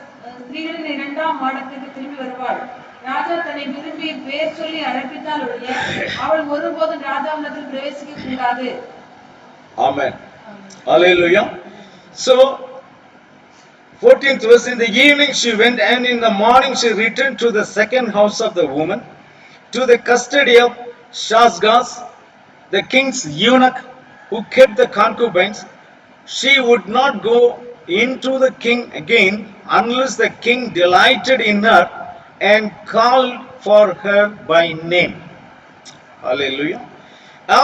[SPEAKER 2] ஸ்திரீகளின் 2ஆம் மாடத்துக்கு திரும்பி வருவாள். ராஜா தன்னை விரும்பி பேர் சொல்லி அழைப்பித்தால் ஒழிய அவள் ஒருபோதும் ராஜாவினத்தில் பிரவேசிக்க கூடாது.
[SPEAKER 1] Amen. Hallelujah. So 14th verse, in the evening she went, and in the morning she returned to the second house of the woman, to the custody of Shashgaz, the king's eunuch, who kept the concubines. She would not go into the king again unless the king delighted in her and called for her by name. Hallelujah.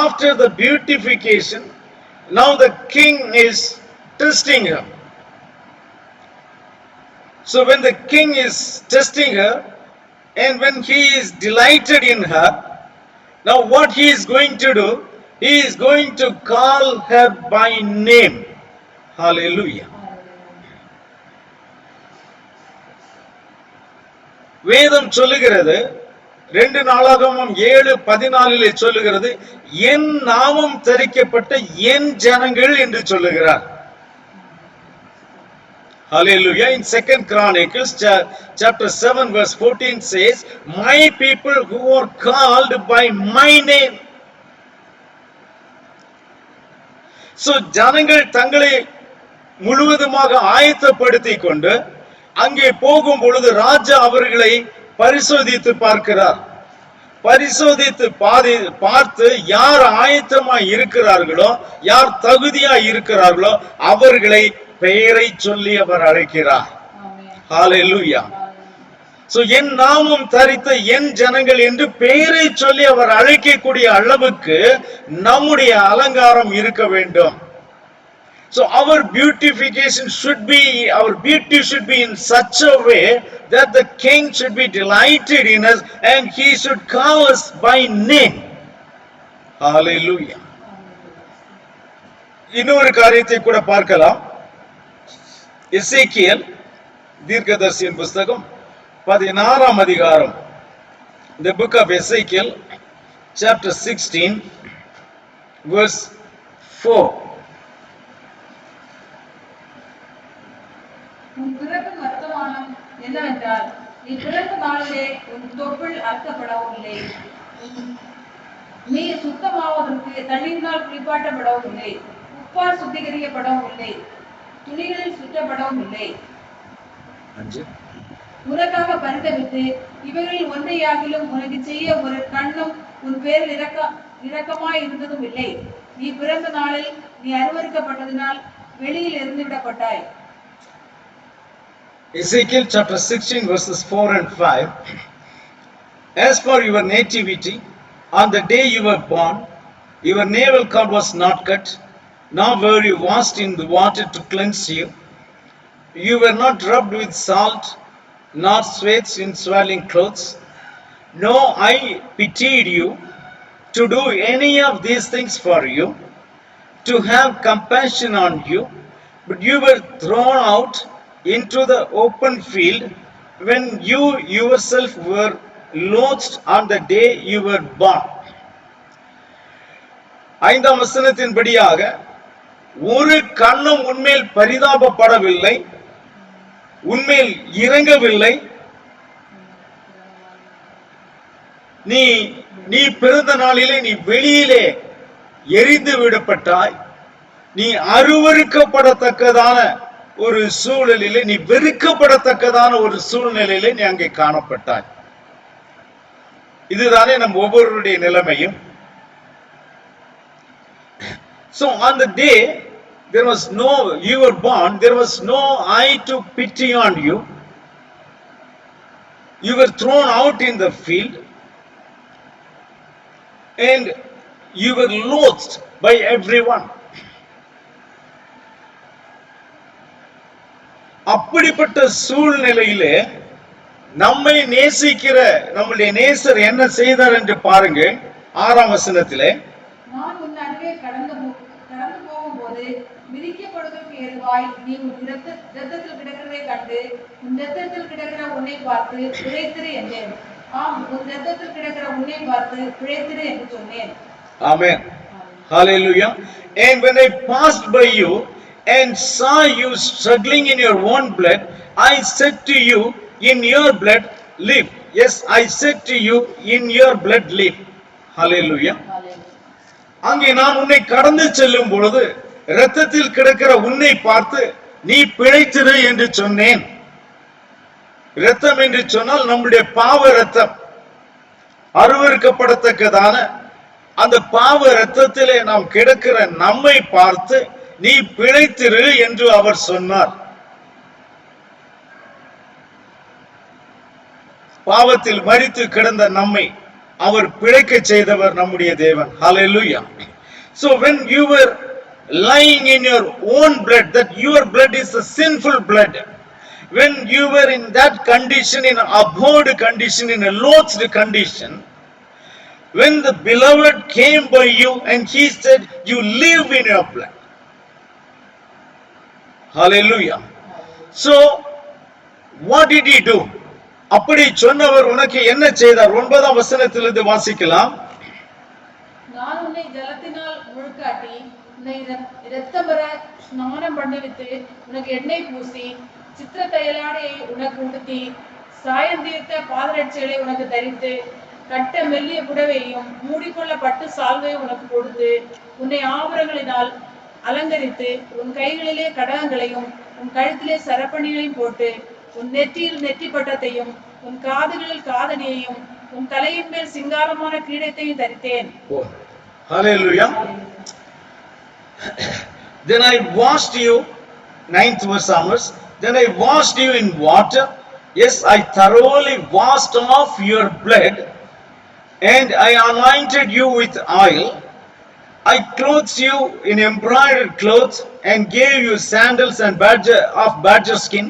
[SPEAKER 1] After the beautification, now the king is testing her. So when the king is testing her, and when he is delighted in her, now what he is going to do? He is going to call her by name. Hallelujah. வேதம் சொல்லுகிறது, 2 நாளாகமம் 7:14 சொல்லுகிறது, என் நாமம் தரிக்கப்பட்ட என் ஜனங்கள் என்று சொல்லுகிறார். Hallelujah. In 2nd Chronicles chapter 7 verse 14 says, my people who are called by my name. So ஜனங்கள் தங்களை முழுவதுமாக ஆயத்தப்படுத்திக் கொண்டு அங்கே போகும் பொழுது ராஜா அவர்களை பரிசோதித்து பார்க்கிறார். பரிசோதித்து பார்த்து யார் ஆயத்தமாய் இருக்கிறார்களோ, யார் தகுதியாய் இருக்கிறார்களோ அவர்களை பெயரை சொல்லி அவர் அழைக்கிறார். ஹalleluya. So என் நாமம் தரித்த என் ஜனங்கள் என்று பெயரை சொல்லி அவர் அழைக்கக்கூடிய அளவுக்கு நம்முடைய அலங்காரம் இருக்க வேண்டும். So our beautification should be, our beauty should be in such a way that the king should be delighted in us and he should call us by name. Hallelujah. இன்னொரு காரியத்தை கூட பார்க்கலாம். எசேக்கியேல் தீர்க்கதரிசியின் புத்தகம் 16ஆம் அதிகாரம். The book of Ezekiel chapter 16 verse 4.
[SPEAKER 2] உன் பிறப்பின் வர்த்தமானம் என்னவென்றால், நீ பிறந்த நாளிலே உன் தொப்புள் அறுக்கப்படவில்லை, நீ சுத்தமாவதற்கு தண்ணீரினால் குளிப்பாட்டப்படவும் இல்லை, உப்பால் சுத்திகரிக்கப்படவும் இல்லை, துணிகளில் சுற்றப்படவும் இல்லை. உனக்காக பரிதவித்து இவைகளில் ஒன்றையாகிலும் உனக்கு செய்ய ஒரு கண்ணும் உன் பேரில் இரக்கமாய் இருந்ததும் இல்லை. நீ பிறந்த நாளில் நீ அருவருக்கப்பட்டதினால் வெளியில் எறிந்து விடப்பட்டாய்.
[SPEAKER 1] Ezekiel chapter 16 verses 4 and 5. As for your nativity, on the day you were born, your navel cord was not cut, nor were you washed in the water to cleanse you. You were not rubbed with salt, nor sweats in swaddling clothes. No, I pitied you to do any of these things for you, to have compassion on you, but you were thrown out into the open field when you yourself were lodged on the day you were born. 5ஆம் வசனத்தின்படியாக ஒரு கண்ணும் உன்மேல் பரிதாபப்படவில்லை, உன்மேல் இறங்கவில்லை. நீ பிறந்த நாளிலே நீ வெளியிலே எரிந்து விடப்பட்டாய். நீ அருவருக்கப்படத்தக்கதான ஒரு சூழலிலே, நீ வெறுக்கப்படத்தக்கதான ஒரு சூழ்நிலையிலே நீ அங்கே காணப்பட்டாய். இதுதானே நம் ஒவ்வொருடைய நிலைமையும். So on the day there was no, you were born, there was no eye to pity on you. You were thrown out in the field and you were loathed by everyone. அப்படிப்பட்ட சூழ்நிலையிலே நம்மை நேசிக்கிற நம்முடைய நேசர் என்ன செய்தார் என்று பாருங்கள். 6ஆம் வசனத்திலே,
[SPEAKER 2] நான் உன் நடுவே கடந்து போகும்போது மிதிக்கப்படுவதற்கு ஏதுவாய் நீ உன் இரத்தத்தில் கிடக்கிறதை கண்டு உன் இரத்தத்தில் கிடக்கிற உன்னை பார்த்து பிழைத்திரு என்றேன். ஆம், உன் இரத்தத்தில் கிடக்கிற உன்னை பார்த்து பிழைத்திரு என்று சொன்னேன்.
[SPEAKER 1] Amen. Hallelujah. And when I passed by you and saw you struggling in your own blood, I said to you, in your blood live. Yes, I said to you, in your blood live. Hallelujah. அங்கே நான் உன்னை கடந்து செல்லும் பொழுது இரத்தத்தில் கிடக்கிற உன்னை பார்த்து நீ பிழைத்திரு என்று சொன்னேன். இரத்தம் என்று சொன்னால் நம்முடைய பாவ இரத்தம், அருவருக்கப்படத்தக்கதான அந்த பாவ இரத்தத்திலே நாம் கிடக்கிற நம்மை பார்த்து நீ பிழைத்திரு என்று அவர் சொன்னார். பாவத்தில் மரித்து கிடந்த நம்மை அவர் பிழைக்க செய்தவர் நம்முடைய தேவன். Hallelujah. So when you were lying in your own blood, that your blood is a sinful blood, when you were in that condition, in an abhorred condition, in a loathed condition, when the beloved came by you and he said you live in your blood. Hallelujah. So what did he do? அப்படி சொன்னவர் உனக்கு என்ன செய்தார்? 9ஆம் வசனத்திலிருந்து வாசிக்கலாம்.
[SPEAKER 2] நான் உன்னை ஜலத்தினால் முழுக்காட்டி உன்னை இரத்தம்பர ஸ்நானம் பண்ணிவிட்டு உனக்கு எண்ணெய் பூசி சித்திர தையலாடையை உனக்கு உடுத்தி சாயந்தீர்த்த பாதரட்சைகளை உனக்கு தரித்து கட்ட மெல்லிய புடவையும் மூடிக்கொள்ள பட்டு சால்வை உனக்கு கொடுத்து உன்னை ஆபரணங்களினால் அலங்கரித்து உன் கைகளிலே கடகங்களையும் உன் கழுத்திலே சரப்பணிகளையும் போட்டு உன் நெற்றியில் நெற்றி பட்டத்தையும் உன் காதுகளில் காதணியையும் உன் தலையின் மேல் சிங்காரமான கிரீடத்தையும் தரித்தேன்.
[SPEAKER 1] Hallelujah. Then I washed you, 9th verse Amos, then I washed you in water. Yes, I thoroughly washed off your blood and I anointed you with oil. I clothed you in embroidered clothes and gave you sandals and badger skin.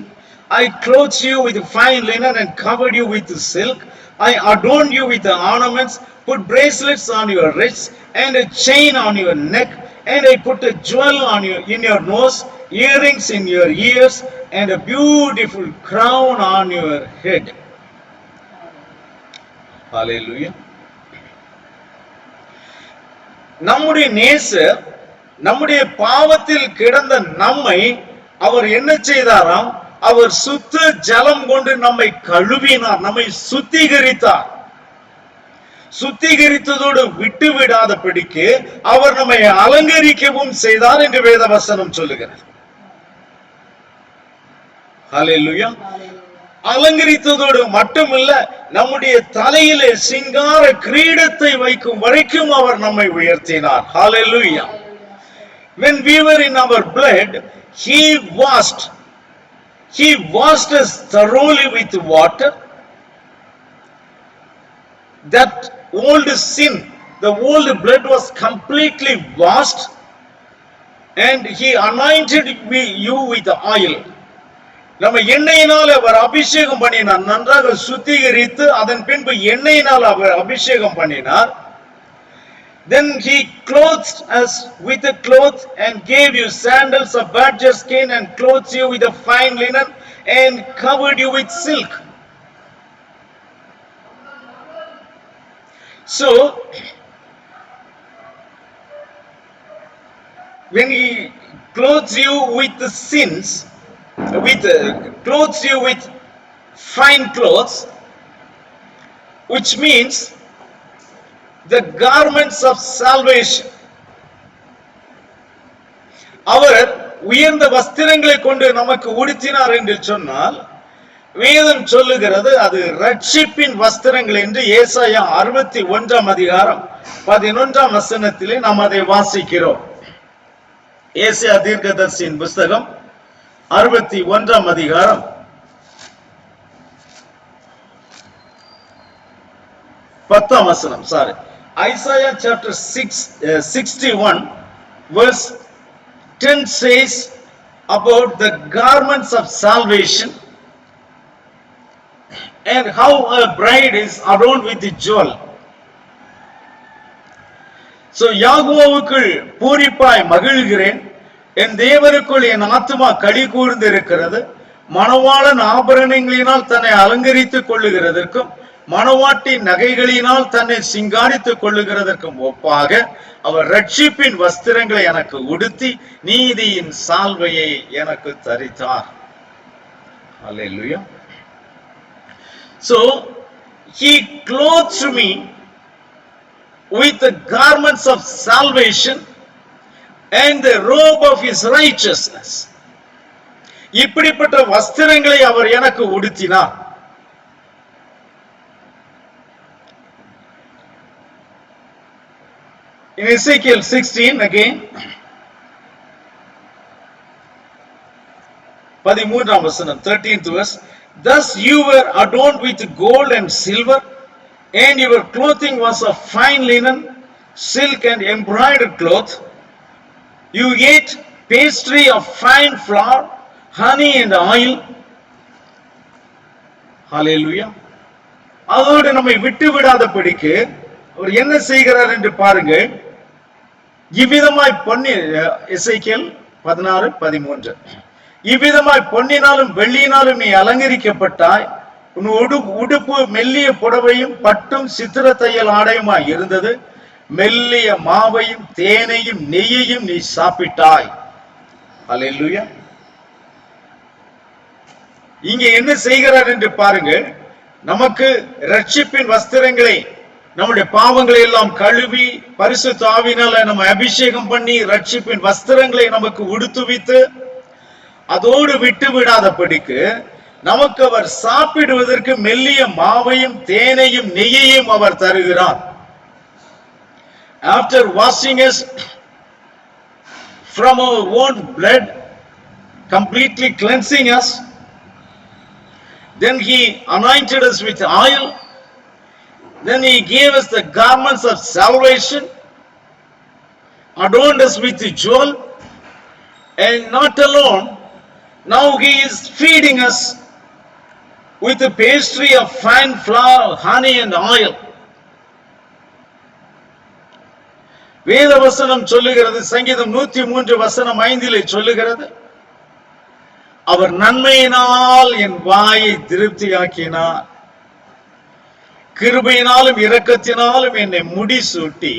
[SPEAKER 1] I clothed you with fine linen and covered you with silk. I adorned you with ornaments, put bracelets on your wrists and a chain on your neck, and I put a jewel in your nose, earrings in your ears, and a beautiful crown on your head. Hallelujah. நம்முடைய நேசர் நம்முடைய பாவத்தில் கிடந்த நம்மை அவர் என்ன செய்தாராம்? அவர் சுத்த ஜலம் கொண்டு நம்மை கழுவினார், நம்மை சுத்திகரித்தார். சுத்திகரித்ததோடு விட்டு விடாதபடிக்கு அவர் நம்மை அலங்கரிக்கவும் செய்தார் என்று வேதவசனம் சொல்லுகிறது. ஹல்லேலூயா. அலங்கரித்ததோடு மட்டுமல்ல, நம்முடைய தலையிலே சிங்கார கிரீடத்தை வைக்கும் வரைக்கும் அவர் நம்மை உயர்த்தினார். ஹல்லேலூயா. When we were in our blood, he washed us thoroughly with water. That old sin, the old blood was completely washed, and he anointed you with oil. நம்ம எண்ணெயினால் அவர் அபிஷேகம் பண்ணினார், நன்றாக சுத்திகரித்து அதன் பின்பு எண்ணெயினால் அவர் அபிஷேகம் பண்ணினார். Then he clothed us with a cloth and gave you sandals of badger skin and clothed you with a fine linen and covered you with silk. So when he clothes you with the sins, clothes you with fine clothes, which means the garments of salvation. அவர் உயர்ந்த வஸ்திரங்களை கொண்டு நமக்கு உடுத்தினார் என்று சொன்னால் வேதம் சொல்லுகிறது அது ரட்சிப்பின் வஸ்திரங்கள் என்று ஏசாயா 61 அதிகாரம் 11 வசனத்திலே நாம் அதை வாசிக்கிறோம். ஏசாயா தீர்க்கதரிசியின் புஸ்தகம் 61 அதிகாரம் 10 வசனம். Sorry, Isaiah chapter 61 verse 10 says about the garments of salvation and how a bride is adorned with the jewel. So யாகோவுக்குள் பூரிப்பாய் மகிழ்கிறேன், என் தேவனுக்குள் என் ஆத்துமா களி கூர்ந்து இருக்கிறது. மணவாளன் ஆபரணங்களினால் தன்னை அலங்கரித்துக் கொள்ளுகிறதற்கும் மணவாட்டி நகைகளினால் தன்னை சிங்காரித்துக் கொள்ளுகிறதற்கும் ஒப்பாக அவர் ரட்சிப்பின் வஸ்திரங்களை எனக்கு உடுத்தி நீதியின் சால்வையை எனக்கு தரித்தார். Hallelujah. So he clothed me with the garments of salvation and the robe of his righteousness. இப்படிப்பட்ட வஸ்திரங்களை அவர் எனக்கு உடுத்தினார். In Ezekiel 16 again, 13th வசனம், 13th verse, thus you were adorned with gold and silver, and your clothing was of fine linen, silk and embroidered cloth. You ate pastry of fine flour, honey and oil. Hallelujah. அதோடு நம்மை விட்டு விடாதபடிக்கு அவர் என்ன செய்கிறார் என்று பாருங்கள். இவ்விதமாய் எசேக்கியேல் 16:13, இவ்விதமாய் பொன்னினாலும் வெள்ளியினாலும் நீ அலங்கரிக்கப்பட்டாய், உன் உடுப்பு மெல்லிய புடவையும் பட்டும் சித்திர தையல் ஆடையுமாய் இருந்தது. மெல்லிய மாவையும் தேனையும் நெய்யையும் நீ சாப்பிட்டாய். அல்லேலூயா. இங்கே என்ன செய்கிறார் என்று பாருங்கள். நமக்கு ரட்சிப்பின் வஸ்திரங்களை, நம்முடைய பாவங்களை எல்லாம் கழுவி பரிசுத்த ஆவியினால நம்ம அபிஷேகம் பண்ணி ரட்சிப்பின் வஸ்திரங்களை நமக்கு உடுத்துவித்து அதோடு விட்டு விடாதபடிக்கு நமக்கு அவர் சாப்பிடுவதற்கு மெல்லிய மாவையும் தேனையும் நெய்யையும் அவர் தருகிறார். After washing us from our own blood, completely cleansing us, then he anointed us with oil. Then he gave us the garments of salvation, adorned us with the jewel, and not alone, now he is feeding us with the pastry of fine flour, honey and oil. வேத வசனம் சொல்லுகிறது, சங்கீதம் 103 வசனம் 5 சொல்லுகிறது, அவர் நன்மையினால் என் வாயை திருப்தியாக்கினார், கிருபையினாலும் இரக்கத்தினாலும் என்னை முடிசூட்டி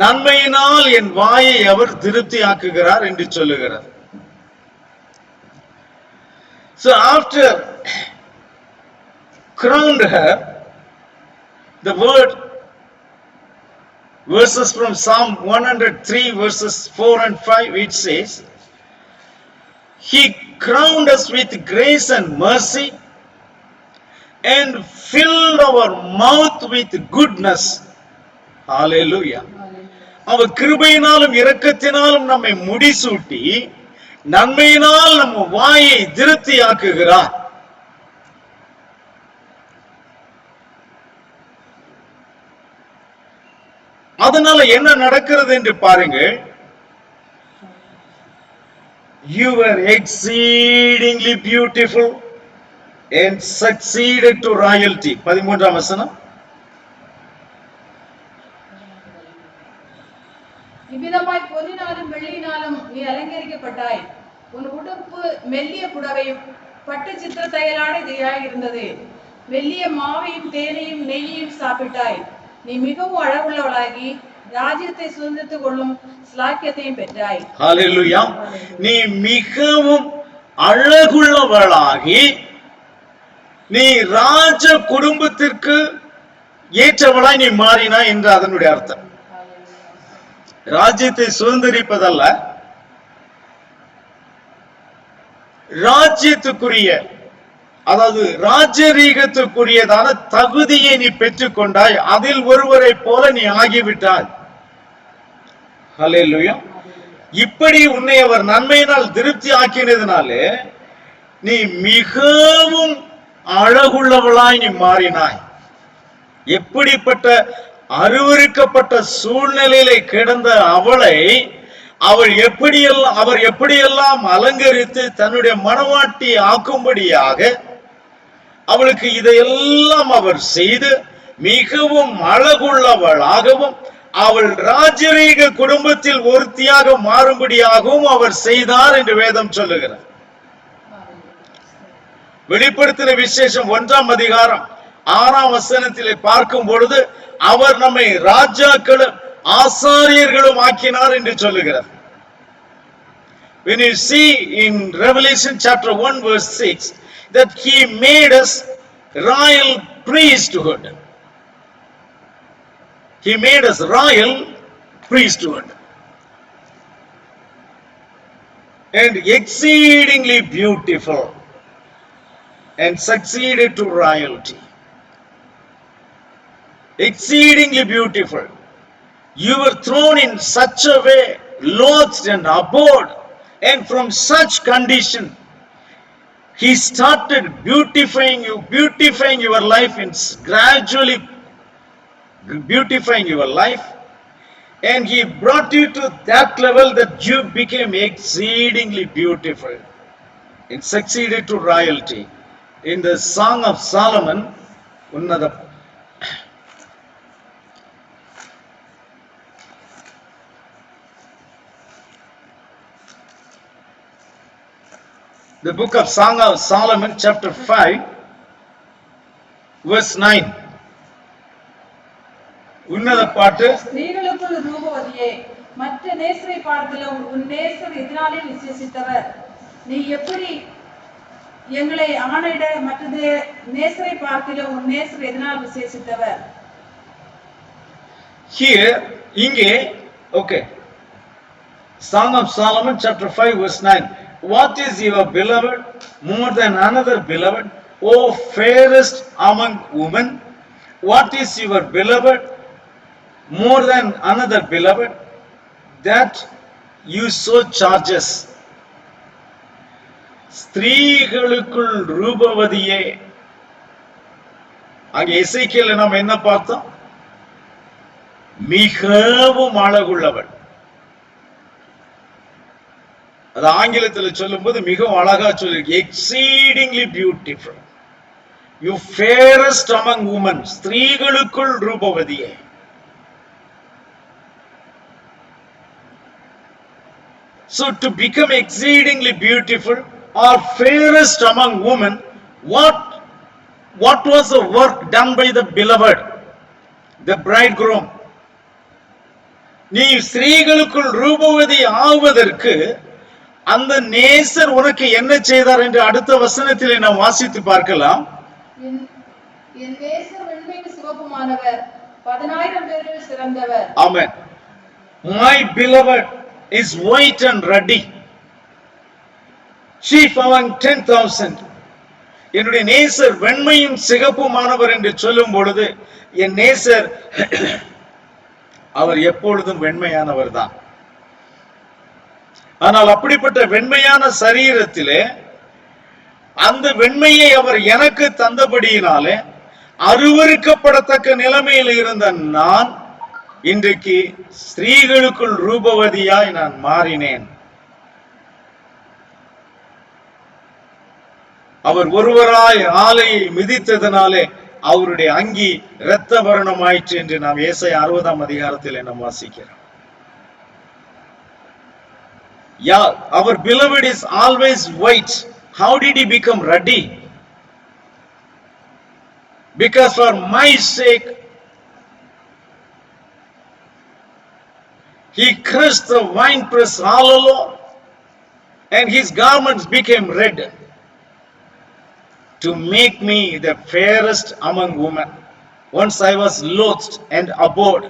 [SPEAKER 1] நன்மையினால் என் வாயை அவர் திருப்தியாக்குகிறார் என்று சொல்லுகிறது. So after crowned her, the word verses from Psalm 103 verses 4 and 5, it says, he crowned us with grace and mercy and filled our mouth with goodness. Hallelujah. அவர் கிருபையினாலும் இரக்கத்தினாலும் நம்மை முடிசூட்டி நன்மையினால் நம்ம வாயை திருப்தியாக்குகிறார். அதனால என்ன நடக்கிறது என்று பாருங்கள். You were exceedingly beautiful and succeeded to royalty. 13th வசனம்.
[SPEAKER 2] இவ்விதமாய் பொன்னினாலும் வெள்ளியினாலும் நீ அலங்கரிக்கப்பட்டாய், உன் உடுப்பு மெல்லிய புடவையும் பட்டு சித்திர தையலாடையாய் இருந்தது. மெல்லிய மாவையும் தேனையும் நெய்யையும் சாப்பிட்டாய். நீ மிகவும் அழகுள்ளவளாகி ராஜ்யத்தை சுதந்திரத்துக் கொள்ளும் ஸ்லாக்கியத்தையும் பெற்றாய்.
[SPEAKER 1] ஹalleluya. நீ மிகவும் அழகுள்ளவளாகி நீ ராஜ குடும்பத்திற்கு ஏற்றவளாய் நீ மாறினாய் என்று அதனுடைய அர்த்தம். ராஜ்யத்தை சுதந்திரிப்பதல்ல, ராஜ்யத்துக்குரிய, அதாவது ராஜரீகத்துக்குரியதான தகுதியை நீ பெற்றுக் கொண்டாய். அதில் ஒருவரை போல நீ ஆகிவிட்டாய். ஹல்லேலூயா. இப்படி உன்னை அவர் நன்மையினால் திருப்தி ஆக்கினதினாலே நீ மிகவும் அழகுள்ளவளாய் நீ மாறினாய். எப்படிப்பட்ட அருவருக்கப்பட்ட சூழ்நிலையில கிடந்த அவளை அவர் எப்படியெல்லாம் அலங்கரித்து தன்னுடைய மணவாட்டி ஆக்கும்படியாக அவளுக்கு இதையெல்லாம் அவர் செய்து மிகவும் அழகுள்ளவளாகவும் அவள் ராஜரீக குடும்பத்தில் ஒருத்தியாக மாறும்படியாகவும் அவர் செய்தார் என்று வேதம் சொல்லுகிறார். வெளிப்படுத்தின விசேஷம் 1ஆம் அதிகாரம் 6ஆம் வசனத்திலே பார்க்கும் பொழுது அவர் நம்மை ராஜாக்களும் ஆசாரியர்களும் ஆக்கினார் என்று சொல்லுகிறார். When you see in Revelation chapter 1 verse 6 that he made us royal priesthood. He made us royal priesthood and exceedingly beautiful and succeeded to royalty. Exceedingly beautiful. You were thrown in such a way, loathed and abhorred, and from such condition, he started beautifying your life, and gradually beautifying your life, and he brought you to that level that you became exceedingly beautiful and succeeded to royalty. In the Song of Solomon, the book of Song of Solomon chapter 5 verse 9. உன்னத பாட்டு.
[SPEAKER 2] ஸ்திரீகளுக்குள் ரூபவதியே, மற்ற நேசரை பார்க்கிலும் உன் நேசர் இதனாலே விசேஷித்தவர். நீ எப்படி எங்களை ஆணையிட மற்றது நேசரை பார்க்கிலும் உன் நேசர் இதனால் விசேஷித்தவர்.
[SPEAKER 1] Here, இங்கே, okay. Song of Solomon chapter 5 verse 9. What is your beloved more than another beloved, O fairest among women? What is your beloved more than another beloved, that you so charges? ஸ்திரீகளுக்குள் ரூபவதியே. அங்கே எசேக்கியேல்ல நாம் என்ன பார்த்தோம்? மிகவும் அழகுள்ளவள். அது ஆங்கிலத்தில் சொல்லும்போது மிகவும் அழகா சொல்லி, exceedingly beautiful, you fairest among women. ஸ்திரீகளுக்குள் ரூபவதியே. So to become exceedingly beautiful or fairest among women, what was the work done by the beloved, the bridegroom? நீ ஸ்திரீகளுக்குள் ரூபவதி ஆவதற்கு அந்த நேசர் உனக்கு என்ன செய்தார் என்று அடுத்த வசனத்திலே நாம் வாசித்து பார்க்கலாம்.
[SPEAKER 2] என் நேசர் வெண்மையும் சிவப்புமானவர், 10,000 பேரில் சிறந்தவர்.
[SPEAKER 1] Amen. My beloved is white and ruddy, chief among 10,000. என்னுடைய நேசர் வெண்மையும் சிகப்புமானவர் என்று சொல்லும் பொழுது என் நேசர் அவர் எப்பொழுதும் வெண்மையானவர் தான். ஆனால் அப்படிப்பட்ட வெண்மையான சரீரத்திலே அந்த வெண்மையை அவர் எனக்கு தந்தபடியினாலே அருவருக்கப்படத்தக்க நிலைமையில் இருந்த நான் இன்றைக்கு ஸ்திரீகளுக்குள் ரூபவதியாய் நான் மாறினேன். அவர் ஒருவராய் ஆலையை மிதித்ததனாலே அவருடைய அங்கி இரத்த வர்ணமாயிற்று என்று நாம் ஏசாயா 60ஆம் அதிகாரத்தில் நாம் வாசிக்கிறோம். Yeah, our beloved is always white. How did he become ruddy? Because for my sake He crushed the winepress all alone, and his garments became red to make me the fairest among women. Once I was loathed and abhorred.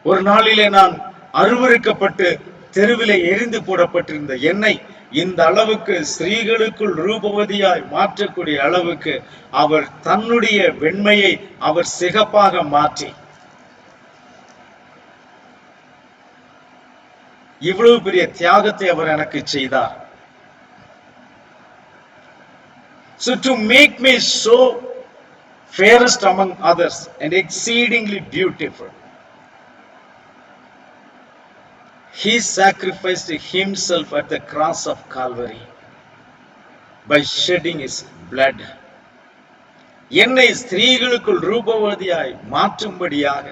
[SPEAKER 1] ஒரு நாளிலே நான் அருவருக்கப்பட்டு தெருவிலே எரிந்து போடப்பட்டிருந்த என்னை இந்த அளவுக்கு ஸ்திரீகளுக்குள் ரூபவதியாய் மாற்றக்கூடிய அளவுக்கு அவர் தன்னுடைய வெண்மையை அவர் சிகப்பாக மாற்றி இவ்வளவு பெரிய தியாகத்தை அவர் எனக்கு செய்தார். So to make me so fairest among others and exceedingly beautiful, he sacrificed himself at the cross of Calvary by shedding his blood. என்னை ஸ்திரீகளுக்குள் ரூபவதியாய் மாற்றும்படியாக,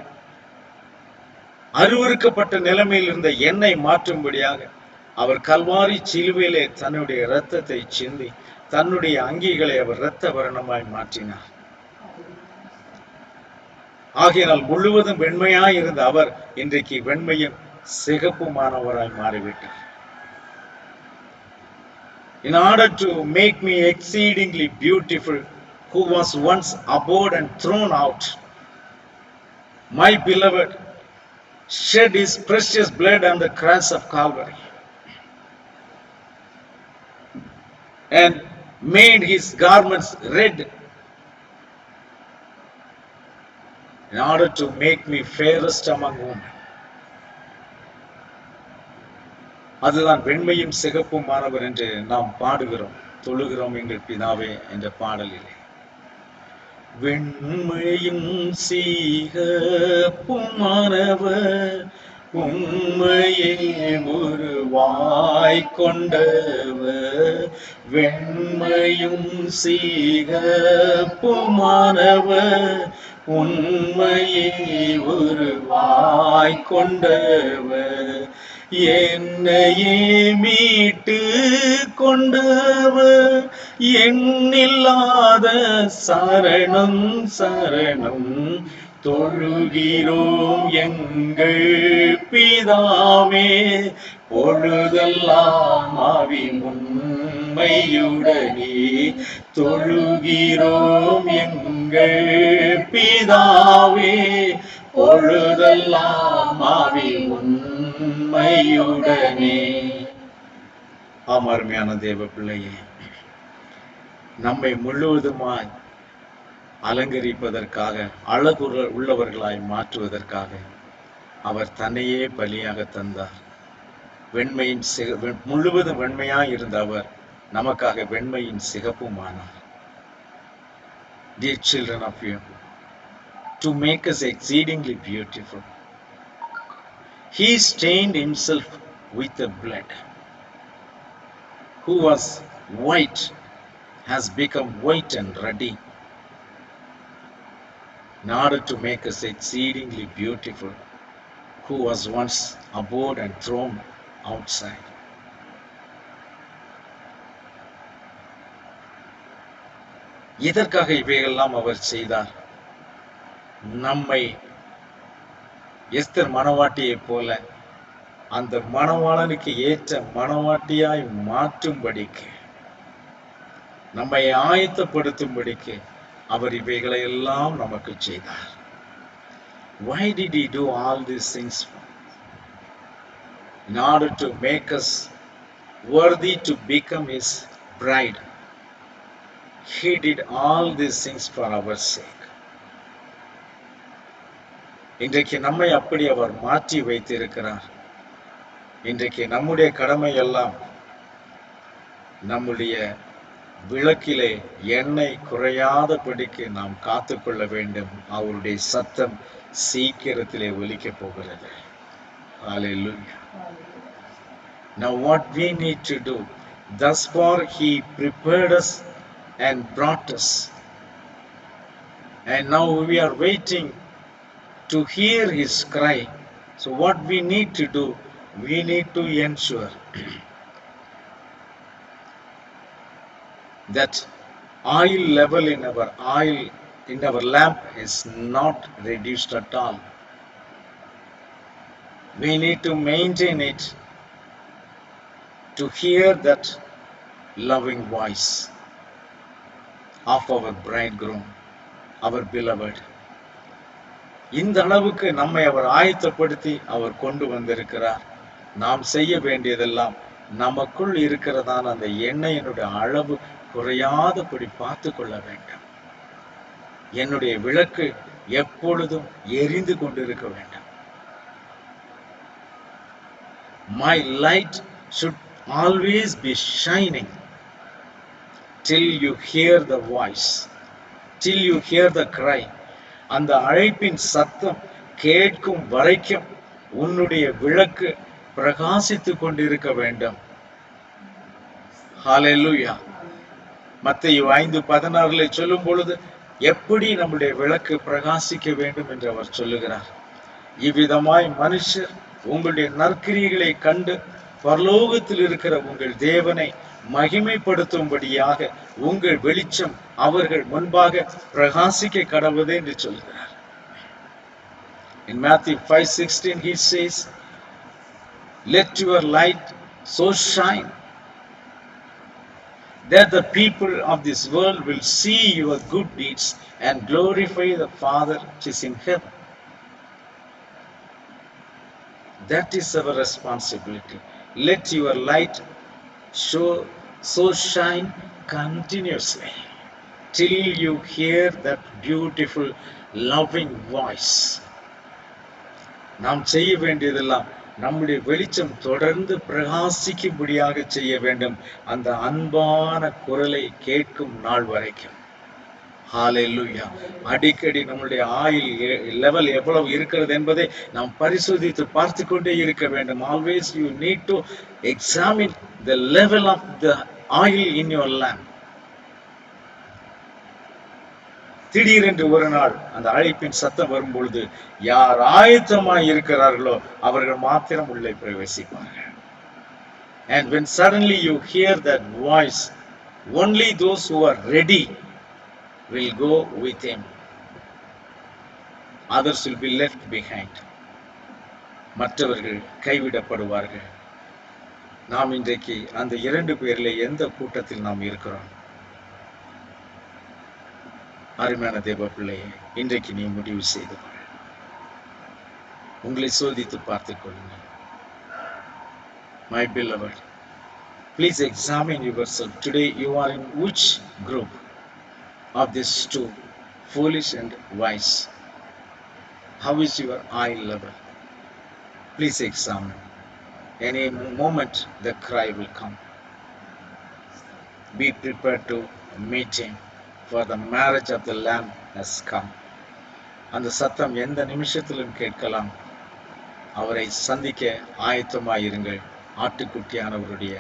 [SPEAKER 1] அருவருக்கப்பட்ட நிலைமையில் இருந்த என்னை மாற்றும்படியாக அவர் கல்வாரி சிலுவையிலே தன்னுடைய இரத்தத்தை சிந்தி தன்னுடைய அங்கிகளை அவர் இரத்த வர்ணமாய் மாற்றினார். ஆகையால் முழுவதும் வெண்மையாய் இருந்த அவர் இன்றைக்கு வெண்மையும் சிகப்புமானவராய் மாறிவிட்டார். In order to make me exceedingly beautiful, who was once abhorred and thrown out, my beloved shed his precious blood on the cross of Calvary and made his garments red in order to make me fairest among women. அதுதான் வெண்மையும் சிகப்புமானவர் என்று நாம் பாடுகிறோம், தொழுகிறோம் எங்கள் பிதாவே என்ற பாடலிலே. வெண்மையும் சிகப்புமானவர் உண்மையே உருவாய் கொண்டவர், வெண்மையும் சிகப்புமானவர் உண்மையே உருவாய் கொண்டவர், என்னையே மீட்டு கொண்டவர், எண்ணில்லாத சரணம் சரணம் தொழுகிறோம் எங்கள் பிதாவே, பொழுதெல்லாம் ஆவி உண்மையுடனே தொழுகிறோம் எங்கள் பிதாவே, பொழுதெல்லாம் ஆவி உண்மையுடனே. ஆம் அருமையான தேவ பிள்ளையே, நம்மை முழுவதுமாய் அலங்கரிப்பதற்காக, அழகு உள்ளவர்களாய் மாற்றுவதற்காக அவர் தன்னையே பலியாக தந்தார். வெண்மையின் முழுவதும் வெண்மையாய் இருந்த அவர் நமக்காக வெண்மையின் சிகப்புமானார். Dear children of you, to make us exceedingly beautiful, he stained himself with the blood. Who was white has become white and ruddy in order to make us exceedingly beautiful, who was once abhorred and thrown outside. எதற்காக இவைகளெல்லாம் அவர் செய்தார்? நம்மை Esther மணவாட்டியை போல அந்த மணவாளனுக்கு ஏற்ற மணவாட்டியாய் மாற்றும்படிக்கு, நம்மை ஆயத்தப்படுத்தும்படிக்கு அவர் இவைகளை எல்லாம் நமக்கு செய்தார். Why did he do all these things? In order to make us worthy to become his bride. He did all these things for our sake. இன்றைக்கு நம்மை அப்படி அவர் மாற்றி வைத்திருக்கிறார். இன்றைக்கு நம்முடைய கடமை எல்லாம் நம்முடைய விளக்கிலே எண்ணெய் குறையாதபடிக்கு நாம் காத்துக்கொள்ள வேண்டும். அவருடைய சத்தம் சீக்கிரத்திலே ஒலிக்கப் போகிறது. Hallelujah. Now what we need to do, thus far he prepared us and brought us, and now we are waiting to hear his cry. So what we need to do, we need to ensure that oil level in our lamp is not reduced at all. We need to maintain it to hear that loving voice of our bridegroom, our beloved. இந்த அளவுக்கு நம்மை அவர் ஆயத்தப்படுத்தி அவர் கொண்டு வந்திருக்கிறார். நாம் செய்ய வேண்டியதெல்லாம் நமக்குள் இருக்கிறதான அந்த எண்ணெயினுடைய அளவு குறையாதபடி பார்த்து கொள்ள வேண்டும். என்னுடைய விளக்கு எப்பொழுதும் எரிந்து கொண்டிருக்க வேண்டும். My light should always be shining till you hear the voice, till you hear the cry. அந்த அழைப்பின் சத்தம் கேட்கும் வரைக்கும் உன்னுடைய விளக்கு பிரகாசித்துக் கொண்டிருக்க வேண்டும். ஹல்லேலூயா. மத்தேயு 5:16 சொல்லும் பொழுது எப்படி நம்முடைய விளக்கு பிரகாசிக்க வேண்டும் என்று அவர் சொல்லுகிறார். இவ்விதமாய் மனுஷர் உங்களுடைய நற்கிரியைகளை கண்டு பரலோகத்தில் இருக்கிற உங்கள் தேவனை மகிமைப்படுத்தும்படியாக உங்கள் வெளிச்சம் அவர்கள் முன்பாக பிரகாசிக்க கடவுது என்று சொல்கிறார். In Matthew 5:16 he says, let your light so shine that the people of this world will see your good deeds and glorify the Father which is in heaven. That is our responsibility. Let your light so shine continuously till you hear that beautiful loving voice. நாம் செய்ய வேண்டியதெல்லாம் நம்முடைய வெளிச்சம் தொடர்ந்து பிரகாசிக்கும்படியாக செய்ய வேண்டும், அந்த அன்பான குரலை கேட்கும் நாள் வரைக்கும். ஹல்லேலூயா. அடிக்கடி நம்முடைய ஆயில் லெவல் எவ்வளவு இருக்கிறது என்பதை நாம் பரிசோதித்து பார்த்து கொண்டே இருக்க வேண்டும். Always you need to examine the level of the oil in your lamp. திடீரென்று ஒரு நாள் அந்த அழைப்பின் சத்தம் வரும் பொழுது யார் ஆயத்தமாய் இருக்கிறார்களோ அவர்கள் மாத்திரம் உள்ளே பிரவேசிப்பார்கள். And when suddenly you hear that voice, only those who are ready will go with him. Others will be left behind. மற்றவர்கள் கைவிடப்படுவார்கள். நாம் இன்றைக்கு அந்த 2 பேரிலே எந்த கூட்டத்தில் நாம் இருக்கிறோம்? அருமையான தேவ பிள்ளையே, இன்றைக்கு நீ முடிவு செய்து கொள். உங்களை சோதித்து பார்த்துக் கொள்ளுங்கள். My beloved, please examine yourself. Today you are in which group of these two, foolish and wise? How is your eye level? Please examine. Any moment the cry will come. Be prepared to meet him, for the marriage of the Lamb has come. அந்த சத்தம் எந்த நிமிஷத்திலும் கேட்கலாம். அவரை சந்திக்க ஆயத்தமாயிருங்கள். ஆட்டுக்குட்டியானவருடைய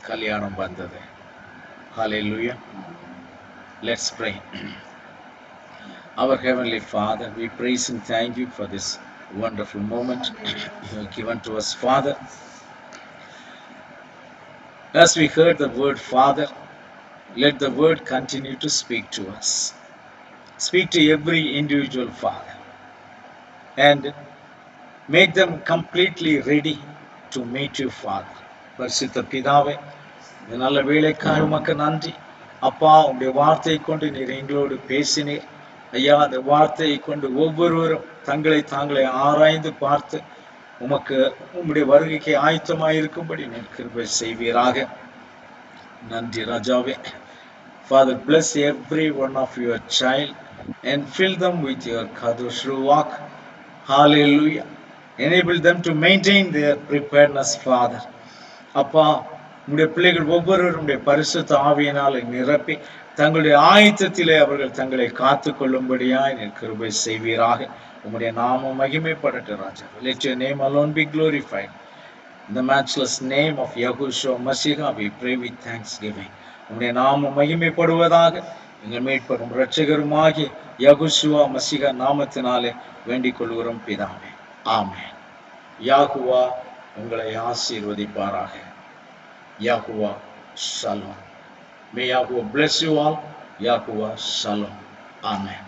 [SPEAKER 1] கல்யாணம் வந்தது. Hallelujah. Let's pray. Our Heavenly Father, we praise and thank you for this wonderful moment you have given to us, Father. As we heard the word Father, let the word continue to speak to us. Speak to every individual, Father, and make them completely ready to meet you, Father. பரிசுத்த பிதாவே, இந்த நல்ல வேளைக்காய் உமக்கு நன்றி. அப்பா, உங்களுடைய வார்த்தையை கொண்டு நீர் எங்களோடு பேசினீர். ஐயா, அந்த வார்த்தையை கொண்டு ஒவ்வொருவரும் தங்களை தாங்களை ஆராய்ந்து பார்த்து உமக்கு உம்முடைய வருகைக்கு ஆயத்தமாயிருக்கும்படி நீர் கிருபை செய்வீராக. நன்றி ராஜாவே. Father, bless every one of your child and fill them with your Kadosh Ruach. Hallelujah. Enable them to maintain their preparedness, Father. அப்பா, உம்முடைய பிள்ளைகள் ஒவ்வொருவரும் உம்முடைய பரிசுத்த ஆவியினால் நிரப்பி தங்களுடைய ஆயத்தத்திலே அவர்கள் தங்களை காத்து கொள்ளும்படியாய் நீர் கிருபை செய்வீராக. உம்முடைய நாமம் மகிமைப்படட்டும் ராஜா. Let your name alone be glorified. In the matchless name of Yahushua Mashiach, we pray with thanksgiving. உம்முடைய நாமம் மகிமைப்படுவதாக. எங்கள் மீட்பரும் இரட்சகருமாகிய யகுஷுவா மசிகா நாமத்தினாலே வேண்டிக் கொள்கிறோம் பிதாவே. ஆமென். யாகுவா உங்களை ஆசீர்வதிப்பாராக. Yahuwah Shalom. May Yahuwah bless you all. Yahuwah Shalom. Amen.